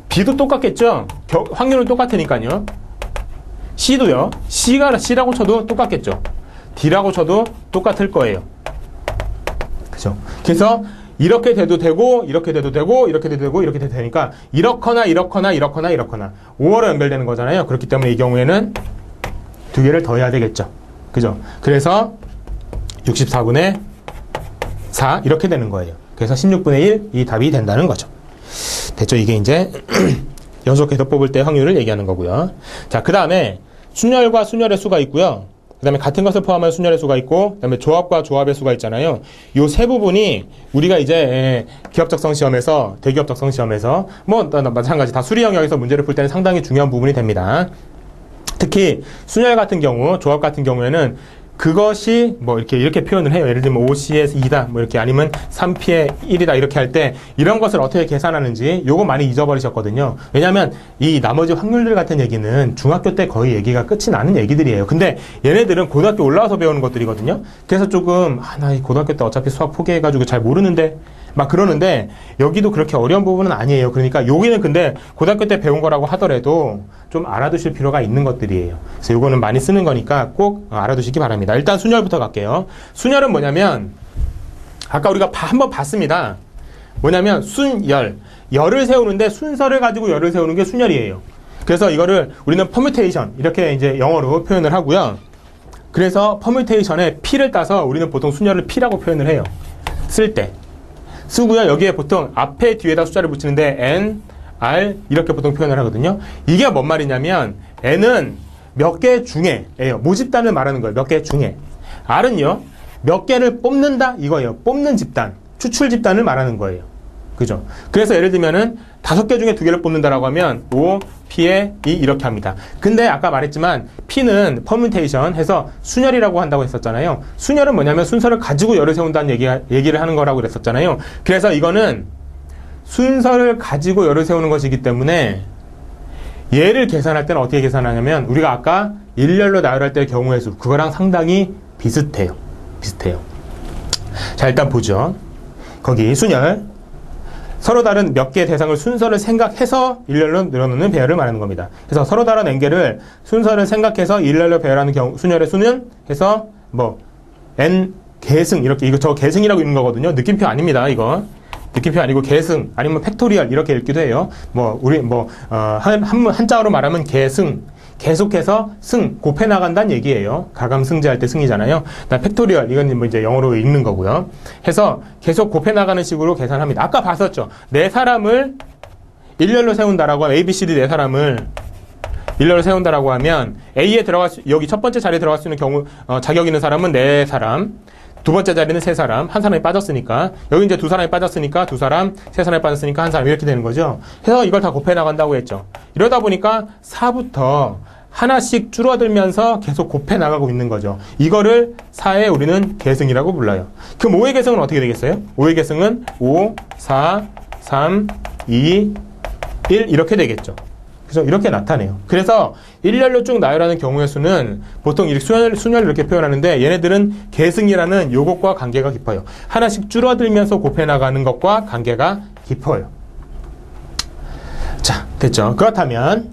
B도 똑같겠죠? 확률은 똑같으니까요. C도요. C가 C라고 쳐도 똑같겠죠. D라고 쳐도 똑같을 거예요. 그죠? 그래서 이렇게 돼도 되고 이렇게 돼도 되고 이렇게 돼도 되고 이렇게 돼도 되니까 이렇거나 5로 연결되는 거잖아요. 그렇기 때문에 이 경우에는 2개를 더해야 되겠죠. 그죠? 그래서 64분의 4 이렇게 되는 거예요. 그래서 16분의 1 이 답이 된다는 거죠. 됐죠? 이게 이제 연속해서 뽑을 때 확률을 얘기하는 거고요. 자, 그 다음에 순열과 순열의 수가 있고요. 그 다음에 같은 것을 포함한 순열의 수가 있고, 그 다음에 조합과 조합의 수가 있잖아요. 요 세 부분이 우리가 이제 기업적성 시험에서, 대기업적성 시험에서, 마찬가지 다 수리 영역에서 문제를 풀 때는 상당히 중요한 부분이 됩니다. 특히 순열 같은 경우, 조합 같은 경우에는 그것이 이렇게 표현을 해요. 예를 들면 5C에서 2다, 이렇게 아니면 3P의 1이다 이렇게 할 때 이런 것을 어떻게 계산하는지 요거 많이 잊어버리셨거든요. 왜냐하면 이 나머지 확률들 같은 얘기는 중학교 때 거의 얘기가 끝이 나는 얘기들이에요. 근데 얘네들은 고등학교 올라와서 배우는 것들이거든요. 그래서 조금 나 이 고등학교 때 어차피 수학 포기해가지고 잘 모르는데 막 그러는데 여기도 그렇게 어려운 부분은 아니에요. 그러니까 여기는 근데 고등학교 때 배운 거라고 하더라도 좀 알아두실 필요가 있는 것들이에요. 그래서 요거는 많이 쓰는 거니까 꼭 알아두시기 바랍니다. 일단 순열부터 갈게요. 순열은 뭐냐면 아까 우리가 한번 봤습니다. 뭐냐면 순열, 열을 세우는데 순서를 가지고 열을 세우는 게 순열이에요. 그래서 이거를 우리는 퍼뮤테이션 이렇게 이제 영어로 표현을 하고요. 그래서 퍼뮤테이션에 P를 따서 우리는 보통 순열을 P라고 표현을 해요. 쓸 때. 쓰고요. 여기에 보통 앞에 뒤에다 숫자를 붙이는데 N, R 이렇게 보통 표현을 하거든요. 이게 뭔 말이냐면 N은 몇 개 중에예요. 모집단을 말하는 거예요. 몇 개 중에. R은요. 몇 개를 뽑는다 이거예요. 뽑는 집단, 추출 집단을 말하는 거예요. 그죠? 그래서 예를 들면은 5개 중에 2개를 뽑는다라고 하면 5, P에 2 이렇게 합니다. 근데 아까 말했지만 P는 퍼뮤테이션 해서 순열이라고 한다고 했었잖아요. 순열은 뭐냐면 순서를 가지고 열을 세운다는 얘기를 하는 거라고 그랬었잖아요. 그래서 이거는 순서를 가지고 열을 세우는 것이기 때문에 얘를 계산할 때는 어떻게 계산하냐면 우리가 아까 일렬로 나열할 때의 경우의 수 그거랑 상당히 비슷해요. 자, 일단 보죠. 거기 순열 서로 다른 몇 개의 대상을 순서를 생각해서 일렬로 늘어놓는 배열을 말하는 겁니다. 그래서 서로 다른 n개를 순서를 생각해서 일렬로 배열하는 경우 순열의 수는 해서 뭐 n 계승 이렇게 이거 저 계승이라고 읽는 거거든요. 느낌표 아닙니다. 이거 느낌표 아니고 계승 아니면 팩토리얼 이렇게 읽기도 해요. 뭐 우리 뭐 한자어로 말하면 계승 계속해서 승 곱해 나간다는 얘기예요. 가감승제할 때 승이잖아요. 그다음 팩토리얼 이건 뭐 이제 영어로 읽는 거고요. 해서 계속 곱해 나가는 식으로 계산합니다. 아까 봤었죠. 네 사람을 일렬로 세운다라고 하면 A, B, C, D 네 사람을 일렬로 세운다라고 하면 A에 여기 첫 번째 자리에 들어갈 수 있는 경우 자격 있는 사람은 네 사람. 두 번째 자리는 세 사람, 한 사람이 빠졌으니까 여기 이제 두 사람이 빠졌으니까 두 사람, 세 사람이 빠졌으니까 한 사람 이렇게 되는 거죠. 해서 이걸 다 곱해 나간다고 했죠. 이러다 보니까 4부터 하나씩 줄어들면서 계속 곱해 나가고 있는 거죠. 이거를 4의 우리는 계승이라고 불러요. 그럼 5의 계승은 어떻게 되겠어요? 5의 계승은 5, 4, 3, 2, 1 이렇게 되겠죠. 그래서 이렇게 나타내요. 그래서 일렬로 쭉 나열하는 경우의 수는 보통 이렇게 순열 이렇게 표현하는데 얘네들은 계승이라는 요것과 관계가 깊어요. 하나씩 줄어들면서 곱해 나가는 것과 관계가 깊어요. 자, 됐죠? 그렇다면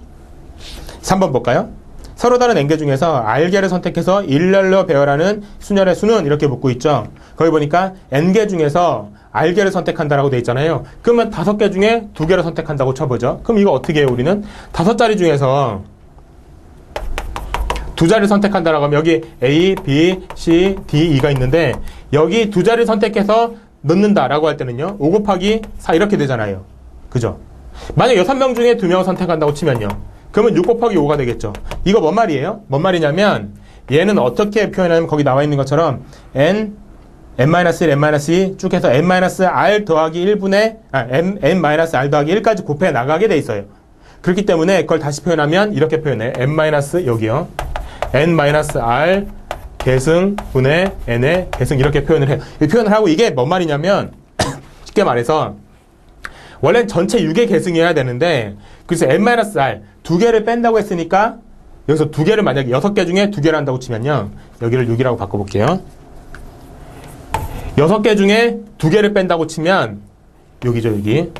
3번 볼까요? 서로 다른 n개 중에서 r개를 선택해서 일렬로 배열하는 순열의 수는 이렇게 묻고 있죠. 거기 보니까 n개 중에서 r개를 선택한다라고 돼 있잖아요. 그러면 5개 중에 2개를 선택한다고 쳐보죠. 그럼 이거 어떻게 해요? 우리는 5자리 중에서 2자리를 선택한다라고 하면 여기 A, B, C, D, E가 있는데 여기 2자리를 선택해서 넣는다라고 할 때는요. 5 곱하기 4 이렇게 되잖아요. 그죠? 만약 6명 중에 2명을 선택한다고 치면요. 그러면 6 곱하기 5가 되겠죠. 이거 뭔 말이에요? 뭔 말이냐면 얘는 어떻게 표현하면 거기 나와 있는 것처럼 n-1, n-2 쭉 해서 n-r 더하기 1분의 n-r 더하기 1까지 곱해 나가게 돼 있어요. 그렇기 때문에 그걸 다시 표현하면 이렇게 표현해. n- 여기요. n-r 계승 분의 n의 계승 이렇게 표현을 해요. 이 표현을 하고 이게 뭔 말이냐면 쉽게 말해서 원래는 전체 6의 계승이어야 되는데 그래서 n-r 2개를 뺀다고 했으니까 여기서 2개를 만약에 6개 중에 2개를 한다고 치면요. 여기를 6이라고 바꿔볼게요. 6개 중에 2개를 뺀다고 치면 여기죠, 여기.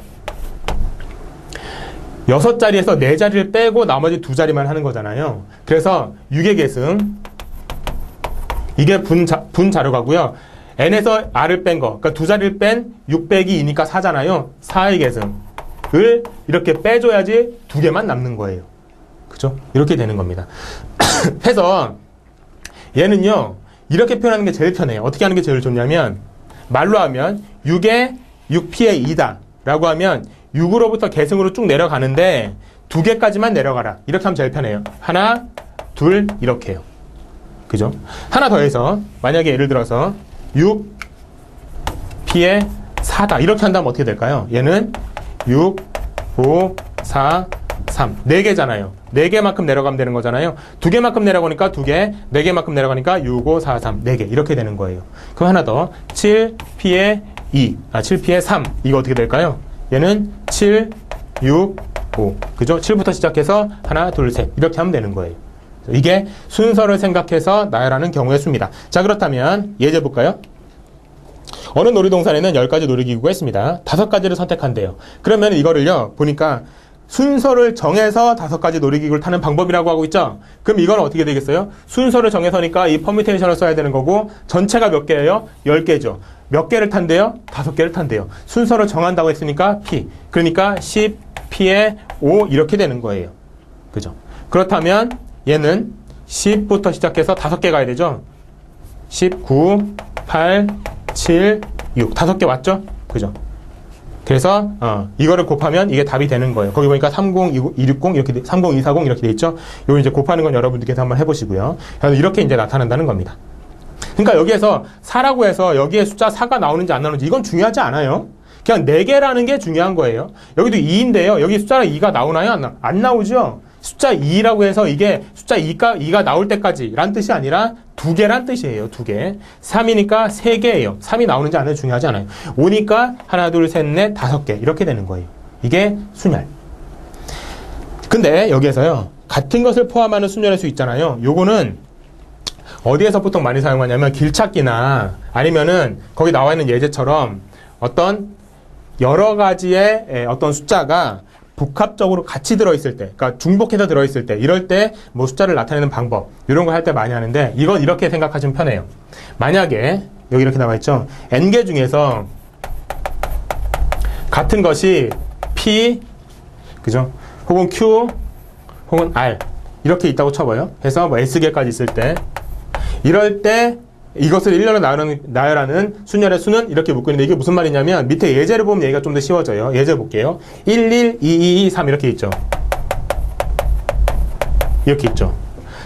6자리에서 4자리를 빼고 나머지 2자리만 하는 거잖아요. 그래서 6의 계승 이게 분자료가고요. n에서 r을 뺀 거, 그러니까 2자리를 뺀 6 빼기 2니까 4잖아요. 4의 계승을 이렇게 빼줘야지 2개만 남는 거예요. 그죠? 이렇게 되는 겁니다. 해서 얘는요. 이렇게 표현하는 게 제일 편해요. 어떻게 하는 게 제일 좋냐면 말로 하면 6의 6p의 2다 라고 하면 6으로부터 계승으로 쭉 내려가는데 2개까지만 내려가라. 이렇게 하면 제일 편해요. 하나, 둘 이렇게 해요. 그죠? 하나 더해서 만약에 예를 들어서 6p의 4다 이렇게 한다면 어떻게 될까요? 얘는 6, 5, 4, 3 4개잖아요. 4개만큼 내려가면 되는 거잖아요. 2개만큼 내려가니까 2개, 4개만큼 내려가니까 6, 5, 4, 3 4개 이렇게 되는 거예요. 그럼 하나 더 7p의 2, 7p의 3 이거 어떻게 될까요? 얘는 7, 6, 5 그죠? 7부터 시작해서 하나, 둘, 셋 이렇게 하면 되는 거예요. 이게 순서를 생각해서 나열하는 경우의 수입니다. 자, 그렇다면 예제 볼까요? 어느 놀이동산에는 10가지 놀이기구가 있습니다. 5가지를 선택한대요. 그러면 이거를요 보니까 순서를 정해서 5가지 놀이기구를 타는 방법이라고 하고 있죠. 그럼 이건 어떻게 되겠어요? 순서를 정해서니까 이 퍼뮤테이션을 써야 되는 거고 전체가 몇 개예요? 10개죠. 몇 개를 탄대요? 5개를 탄대요. 순서를 정한다고 했으니까 P. 그러니까 10, P에 5 이렇게 되는 거예요. 그죠? 그렇다면 얘는 10부터 시작해서 5개 가야 되죠? 19, 8, 7, 6 5개 왔죠? 그죠? 그래서 이거를 곱하면 이게 답이 되는 거예요. 거기 보니까 30260 이렇게 30240 이렇게 돼 있죠. 요거 이제 곱하는 건 여러분들께서 한번 해보시고요. 그래서 이렇게 이제 나타난다는 겁니다. 그러니까 여기에서 4라고 해서 여기에 숫자 4가 나오는지 안 나오는지 이건 중요하지 않아요. 그냥 4개라는 게 중요한 거예요. 여기도 2인데요. 여기 숫자가 2가 나오나요? 안 나오죠? 숫자 2라고 해서 이게 숫자 2가 나올 때까지 란 뜻이 아니라 2개란 뜻이에요. 2개. 3이니까 3개예요. 3이 나오는지 안 나오는지 중요하지 않아요. 5니까 하나, 둘, 셋, 넷, 5개. 이렇게 되는 거예요. 이게 순열. 근데 여기에서요. 같은 것을 포함하는 순열의 수 있잖아요. 요거는 어디에서 보통 많이 사용하냐면 길찾기나 아니면은 거기 나와 있는 예제처럼 어떤 여러 가지의 어떤 숫자가 복합적으로 같이 들어있을 때, 그러니까 중복해서 들어있을 때, 이럴 때 뭐 숫자를 나타내는 방법, 이런 거 할 때 많이 하는데, 이건 이렇게 생각하시면 편해요. 만약에, 여기 이렇게 나와 있죠? n개 중에서 같은 것이 p, 그죠? 혹은 q, 혹은 r, 이렇게 있다고 쳐봐요. 그래서 뭐 s개까지 있을 때, 이럴 때, 이것을 일렬로 나열하는 순열의 수는 이렇게 묶고 있는데 이게 무슨 말이냐면 밑에 예제를 보면 얘기가 좀 더 쉬워져요. 예제 볼게요. 1, 1, 2, 2, 2, 3 이렇게 있죠. 이렇게 있죠.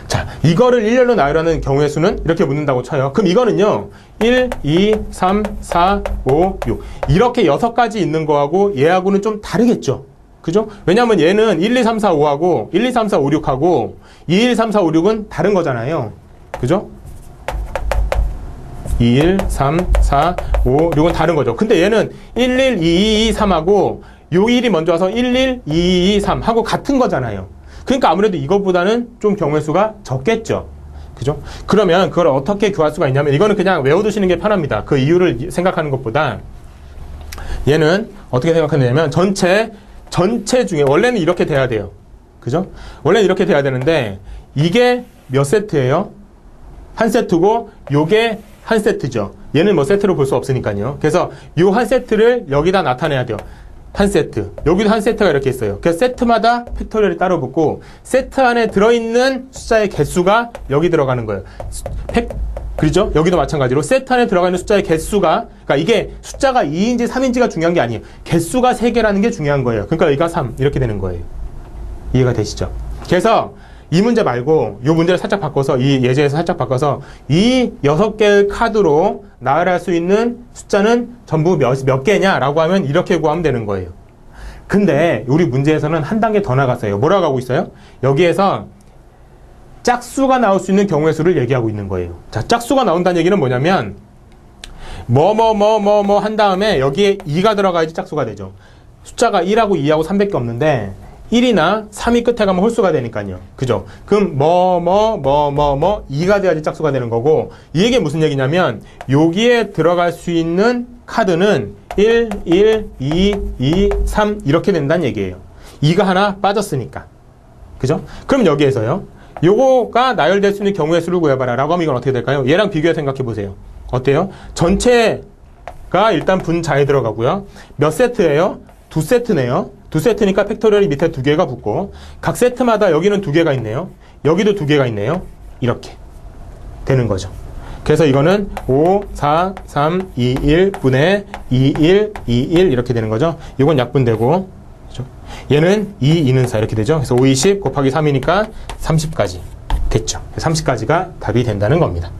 자, 이거를 일렬로 나열하는 경우의 수는 이렇게 묻는다고 쳐요. 그럼 이거는요. 1, 2, 3, 4, 5, 6 이렇게 6가지 있는 거하고 얘하고는 좀 다르겠죠. 그죠? 왜냐면 얘는 1, 2, 3, 4, 5하고 1, 2, 3, 4, 5, 6하고 2, 1, 3, 4, 5, 6은 다른 거잖아요. 그죠? 2, 1, 3, 4, 5, 6은 다른 거죠. 근데 얘는 1, 1, 2, 2, 2, 3하고 요 1이 먼저 와서 1, 1, 2, 2, 3 하고 같은 거잖아요. 그러니까 아무래도 이것보다는 좀 경우의 수가 적겠죠. 그죠? 그러면 그걸 어떻게 구할 수가 있냐면 이거는 그냥 외워두시는 게 편합니다. 그 이유를 생각하는 것보다 얘는 어떻게 생각하냐면 전체 중에 원래는 이렇게 돼야 돼요. 그죠? 원래는 이렇게 돼야 되는데 이게 몇 세트예요? 한 세트고 요게 한 세트죠. 얘는 뭐 세트로 볼 수 없으니까요. 그래서 요 한 세트를 여기다 나타내야 돼요. 한 세트. 여기도 한 세트가 이렇게 있어요. 그래서 세트마다 팩토리얼이 따로 붙고 세트 안에 들어있는 숫자의 개수가 여기 들어가는 거예요. 그렇죠? 여기도 마찬가지로 세트 안에 들어가 있는 숫자의 개수가 그러니까 이게 숫자가 2인지 3인지가 중요한 게 아니에요. 개수가 3개라는 게 중요한 거예요. 그러니까 여기가 3 이렇게 되는 거예요. 이해가 되시죠? 그래서 이 문제 말고 이 문제를 살짝 바꿔서 이 예제에서 살짝 바꿔서 이 6개의 카드로 나열할 수 있는 숫자는 전부 몇 개냐라고 하면 이렇게 구하면 되는 거예요. 근데 우리 문제에서는 한 단계 더 나갔어요. 뭐라고 하고 있어요? 여기에서 짝수가 나올 수 있는 경우의 수를 얘기하고 있는 거예요. 자, 짝수가 나온다는 얘기는 뭐냐면 한 다음에 여기에 2가 들어가야지 짝수가 되죠. 숫자가 1하고 2하고 3밖에 없는데 1이나 3이 끝에 가면 홀수가 되니까요. 그죠? 그럼 2가 돼야지 짝수가 되는 거고 이게 무슨 얘기냐면 여기에 들어갈 수 있는 카드는 1, 1, 2, 2, 3 이렇게 된다는 얘기예요. 2가 하나 빠졌으니까. 그죠? 그럼 여기에서요. 요거가 나열될 수 있는 경우의 수를 구해봐라 라고 하면 이건 어떻게 될까요? 얘랑 비교해 생각해 보세요. 어때요? 전체가 일단 분자에 들어가고요. 몇 세트예요? 2세트네요. 2세트니까 팩토리얼이 밑에 2개가 붙고 각 세트마다 여기는 2개가 있네요. 여기도 2개가 있네요. 이렇게 되는 거죠. 그래서 이거는 5, 4, 3, 2, 1 분의 2, 1, 2, 1 이렇게 되는 거죠. 이건 약분되고 그렇죠? 얘는 2, 2는 4 이렇게 되죠. 그래서 5, 20 곱하기 3이니까 30까지 됐죠. 30까지가 답이 된다는 겁니다.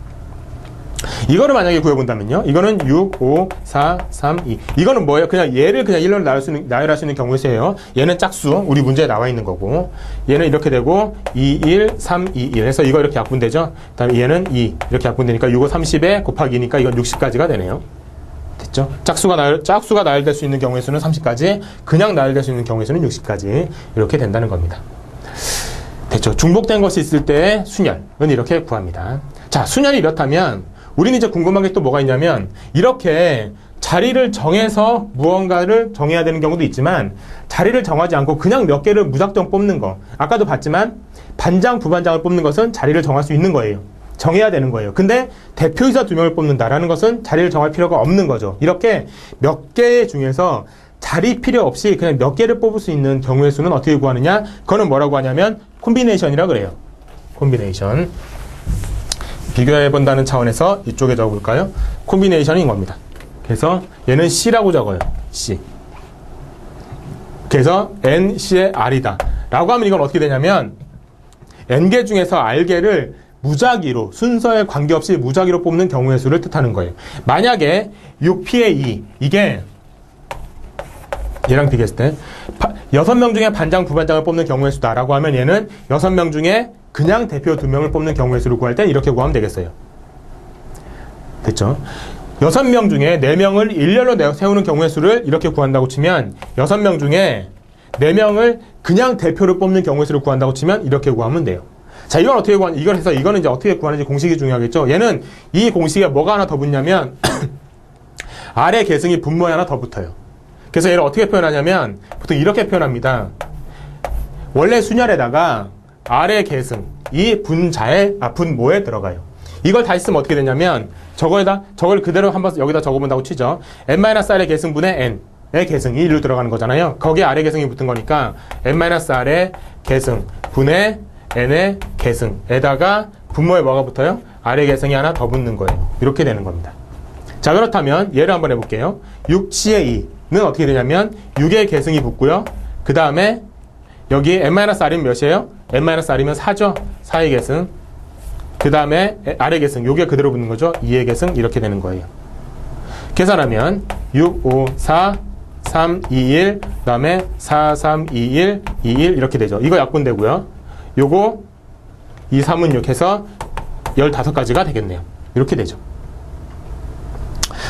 이거를 만약에 구해본다면요. 이거는 6, 5, 4, 3, 2. 이거는 뭐예요? 그냥 얘를 그냥 일렬로 나열할 수 있는 경우의 수예요. 얘는 짝수. 우리 문제에 나와 있는 거고. 얘는 이렇게 되고 2, 1, 3, 2, 1 해서 이거 이렇게 약분되죠. 그 다음에 얘는 2. 이렇게 약분되니까 6, 5, 30에 곱하기 2니까 이건 60까지가 되네요. 됐죠? 짝수가 나열될 수 있는 경우의 수는 30까지, 그냥 나열될 수 있는 경우의 수는 60까지 이렇게 된다는 겁니다. 됐죠? 중복된 것이 있을 때의 순열은 이렇게 구합니다. 자, 순열이 이렇다면 우리는 이제 궁금한 게 또 뭐가 있냐면 이렇게 자리를 정해서 무언가를 정해야 되는 경우도 있지만 자리를 정하지 않고 그냥 몇 개를 무작정 뽑는 거. 아까도 봤지만 반장, 부반장을 뽑는 것은 자리를 정할 수 있는 거예요. 정해야 되는 거예요. 근데 대표이사 2명을 뽑는다라는 것은 자리를 정할 필요가 없는 거죠. 이렇게 몇 개 중에서 자리 필요 없이 그냥 몇 개를 뽑을 수 있는 경우의 수는 어떻게 구하느냐? 그거는 뭐라고 하냐면 콤비네이션이라고 그래요. 콤비네이션. 비교해본다는 차원에서 이쪽에 적어볼까요? 콤비네이션인 겁니다. 그래서 얘는 C라고 적어요. C. 그래서 N, C의 R이다. 라고 하면 이건 어떻게 되냐면 N개 중에서 R개를 무작위로, 순서에 관계없이 무작위로 뽑는 경우의 수를 뜻하는 거예요. 만약에 6P의 2, 이게 얘랑 비교했을 때 6명 중에 반장, 부반장을 뽑는 경우의 수다라고 하면 얘는 6명 중에 그냥 대표 2명을 뽑는 경우의 수를 구할 땐 이렇게 구하면 되겠어요. 됐죠? 6명 중에 4명을 일렬로 세우는 경우의 수를 이렇게 구한다고 치면 6명 중에 4명을 그냥 대표를 뽑는 경우의 수를 구한다고 치면 이렇게 구하면 돼요. 자, 이건 어떻게 구하는, 이걸 해서 이거는 이제 어떻게 구하는지 공식이 중요하겠죠? 얘는 이 공식에 뭐가 하나 더 붙냐면 아래 계승이 분모에 하나 더 붙어요. 그래서 얘를 어떻게 표현하냐면 보통 이렇게 표현합니다. 원래 순열에다가 아래 계승, 이 분모에 들어가요. 이걸 다시 쓰면 어떻게 되냐면 저걸 그대로 한번 여기다 적어본다고 치죠. n-r의 계승분의 n의 계승이 1로 들어가는 거잖아요. 거기에 아래 계승이 붙은 거니까 n-r의 계승 분의 n의 계승에다가 분모에 뭐가 붙어요? 아래 계승이 하나 더 붙는 거예요. 이렇게 되는 겁니다. 자, 그렇다면 얘를 한번 해볼게요. 6치의 2는 어떻게 되냐면 6의 계승이 붙고요. 그 다음에 여기 n-r이면 몇이에요? n-r이면 4죠. 4의 계승. 그 다음에 아래 계승, 요게 그대로 붙는 거죠. 2의 계승 이렇게 되는 거예요. 계산하면 6, 5, 4, 3, 2, 1, 그 다음에 4, 3, 2, 1, 2, 1 이렇게 되죠. 이거 약분되고요. 요거 2, 3은 6 해서 15가지가 되겠네요. 이렇게 되죠.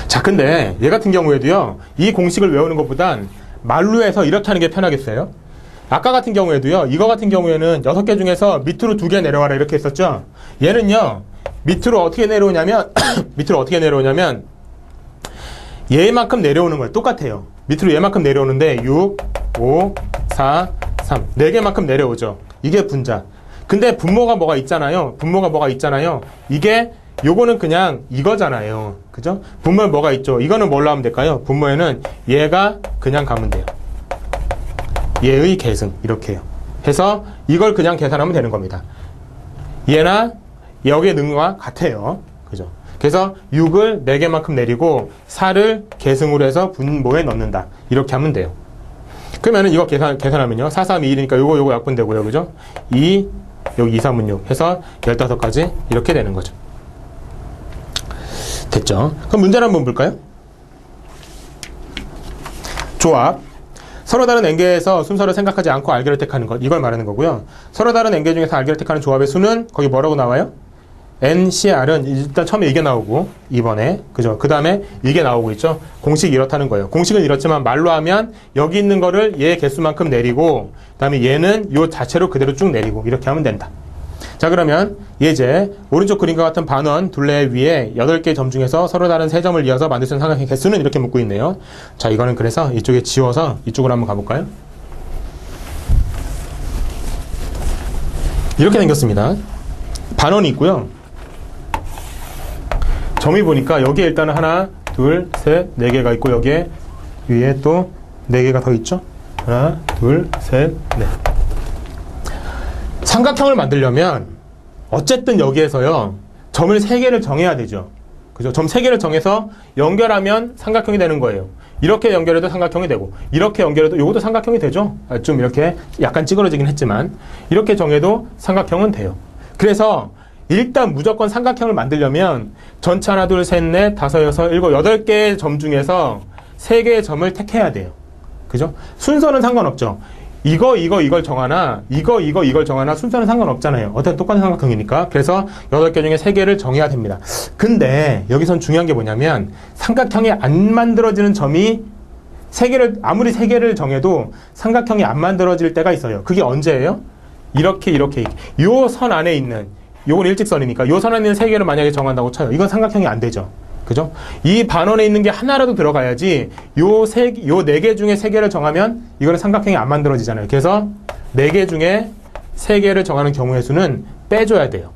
자, 근데 얘 같은 경우에도요, 이 공식을 외우는 것보단 말로 해서 이렇게 하는 게 편하겠어요? 아까 같은 경우에도요, 이거 같은 경우에는 6개 중에서 밑으로 2개 내려와라 이렇게 했었죠? 얘는요, 밑으로 어떻게 내려오냐면, 얘만큼 내려오는 거예요. 똑같아요. 밑으로 얘만큼 내려오는데, 6, 5, 4, 3. 4개만큼 내려오죠. 이게 분자. 근데 분모가 뭐가 있잖아요. 요거는 그냥 이거잖아요. 그죠? 분모에 뭐가 있죠? 이거는 뭘로 하면 될까요? 분모에는 얘가 그냥 가면 돼요. 얘의 계승. 이렇게요. 해서 이걸 그냥 계산하면 되는 겁니다. 얘나 여기에 넣은 거와 같아요. 그죠? 그래서 6을 4개만큼 내리고 4를 계승으로 해서 분모에 넣는다. 이렇게 하면 돼요. 그러면은 이거 계산하면요. 4, 3, 2, 1이니까 요거 약분되고요. 그죠? 2, 여기 2, 3은 6 해서 15가지 이렇게 되는 거죠. 됐죠? 그럼 문제를 한번 볼까요? 조합. 서로 다른 n개에서 순서를 생각하지 않고 알기를 택하는 것. 이걸 말하는 거고요. 서로 다른 n개 중에서 알기를 택하는 조합의 수는 거기 뭐라고 나와요? NCR은 일단 처음에 이게 나오고 2번에 그죠? 그 다음에 이게 나오고 있죠? 공식이 이렇다는 거예요. 공식은 이렇지만 말로 하면 여기 있는 거를 얘 개수만큼 내리고 그 다음에 얘는 요 자체로 그대로 쭉 내리고 이렇게 하면 된다. 자, 그러면 예제 오른쪽 그림과 같은 반원 둘레 위에 8개 점 중에서 서로 다른 3점을 이어서 만들 수 있는 삼각형 개수는 이렇게 묻고 있네요. 자, 이거는 그래서 이쪽에 지워서 이쪽으로 한번 가볼까요? 이렇게 생겼습니다. 반원이 있고요. 점이 보니까 여기에 일단은 하나, 둘, 셋, 4개가 있고 여기에 위에 또 4개가 더 있죠? 하나, 둘, 셋, 넷. 삼각형을 만들려면 어쨌든 여기에서요 점을 3개를 정해야 되죠. 그죠? 점 3개를 정해서 연결하면 삼각형이 되는 거예요. 이렇게 연결해도 삼각형이 되고 이렇게 연결해도 이것도 삼각형이 되죠. 좀 이렇게 약간 찌그러지긴 했지만 이렇게 정해도 삼각형은 돼요. 그래서 일단 무조건 삼각형을 만들려면 전체 하나, 둘, 셋, 넷, 다섯, 여섯, 일곱, 8개의 점 중에서 3개의 점을 택해야 돼요. 그죠? 순서는 상관없죠. 이걸 정하나, 이걸 정하나 순서는 상관없잖아요. 어차피 똑같은 삼각형이니까. 그래서 8개 중에 3개를 정해야 됩니다. 근데 여기선 중요한 게 뭐냐면 삼각형이 안 만들어지는 점이 아무리 3개를 정해도 삼각형이 안 만들어질 때가 있어요. 그게 언제예요? 이렇게. 요 선 안에 있는, 요건 일직선이니까 요 선 안에 있는 3개를 만약에 정한다고 쳐요. 이건 삼각형이 안 되죠. 그죠? 이 반원에 있는 게 하나라도 들어가야지 요 4개 중에 3개를 정하면 이거는 삼각형이 안 만들어지잖아요. 그래서 4개 중에 3개를 정하는 경우의 수는 빼줘야 돼요.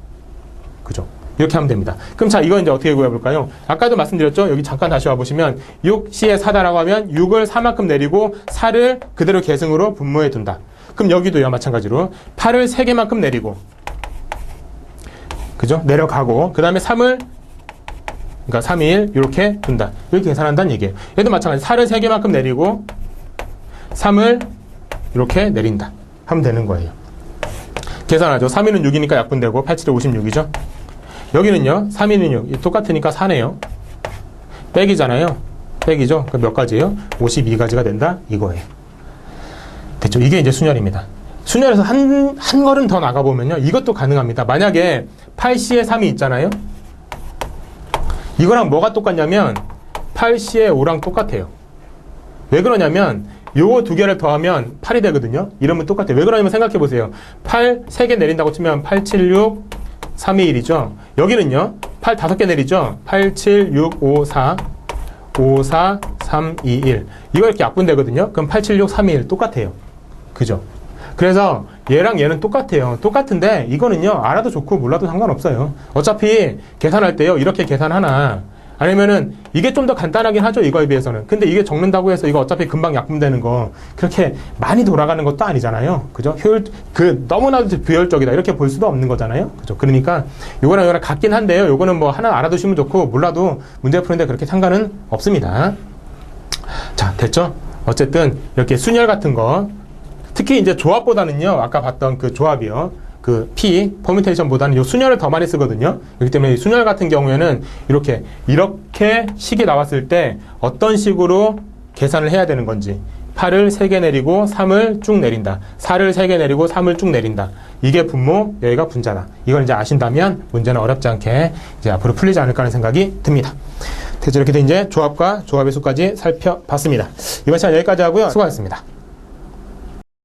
그죠? 이렇게 하면 됩니다. 그럼 자, 이거 이제 어떻게 구해볼까요? 아까도 말씀드렸죠? 여기 잠깐 다시 와보시면 6C에 4다라고 하면 6을 4만큼 내리고 4를 그대로 계승으로 분모해 둔다. 그럼 여기도요, 마찬가지로 8을 3개만큼 내리고 그죠? 내려가고 그 다음에 3을 그러니까 3, 1 이렇게 둔다. 이렇게 계산한다는 얘기예요. 얘도 마찬가지. 4를 3개만큼 내리고 3을 이렇게 내린다. 하면 되는 거예요. 계산하죠. 3, 2는 6이니까 약분되고 8, 7에 56이죠. 여기는요. 3, 2는 6. 똑같으니까 4네요. 빼기잖아요. 빼기죠. 그럼 몇 가지예요? 52가지가 된다 이거예요. 됐죠? 이게 이제 순열입니다. 순열에서 한 걸음 더 나가보면요. 이것도 가능합니다. 만약에 8C에 3이 있잖아요. 이거랑 뭐가 똑같냐면 8C에 5랑 똑같아요. 왜 그러냐면 요거 두 개를 더하면 8이 되거든요. 이러면 똑같아요. 왜 그러냐면 생각해보세요. 8 3개 내린다고 치면 8, 7, 6, 3, 2, 1이죠. 여기는요. 8 5개 내리죠. 8, 7, 6, 5, 4, 5, 4, 3, 2, 1. 이거 이렇게 약분되거든요. 그럼 8, 7, 6, 3, 2, 1 똑같아요. 그죠? 그래서 얘랑 얘는 똑같아요. 똑같은데 이거는요. 알아도 좋고 몰라도 상관없어요. 어차피 계산할 때요. 이렇게 계산하나 아니면은 이게 좀 더 간단하긴 하죠. 이거에 비해서는. 근데 이게 적는다고 해서 이거 어차피 금방 약분되는 거 그렇게 많이 돌아가는 것도 아니잖아요. 그죠? 너무나도 비효율적이다. 이렇게 볼 수도 없는 거잖아요. 그죠? 그러니까 요거랑 같긴 한데요. 요거는 뭐 하나 알아두시면 좋고 몰라도 문제 푸는데 그렇게 상관은 없습니다. 자, 됐죠? 어쨌든 이렇게 순열 같은 거 특히 이제 조합보다는요. 아까 봤던 그 조합이요. 그 P, 퍼뮤테이션보다는 요 순열을 더 많이 쓰거든요. 그렇기 때문에 이 순열 같은 경우에는 이렇게 식이 나왔을 때 어떤 식으로 계산을 해야 되는 건지 8을 3개 내리고 3을 쭉 내린다. 4를 3개 내리고 3을 쭉 내린다. 이게 분모, 여기가 분자다. 이걸 이제 아신다면 문제는 어렵지 않게 이제 앞으로 풀리지 않을까 하는 생각이 듭니다. 그래서 이렇게 이제 조합과 조합의 수까지 살펴봤습니다. 이번 시간 여기까지 하고요. 수고하셨습니다.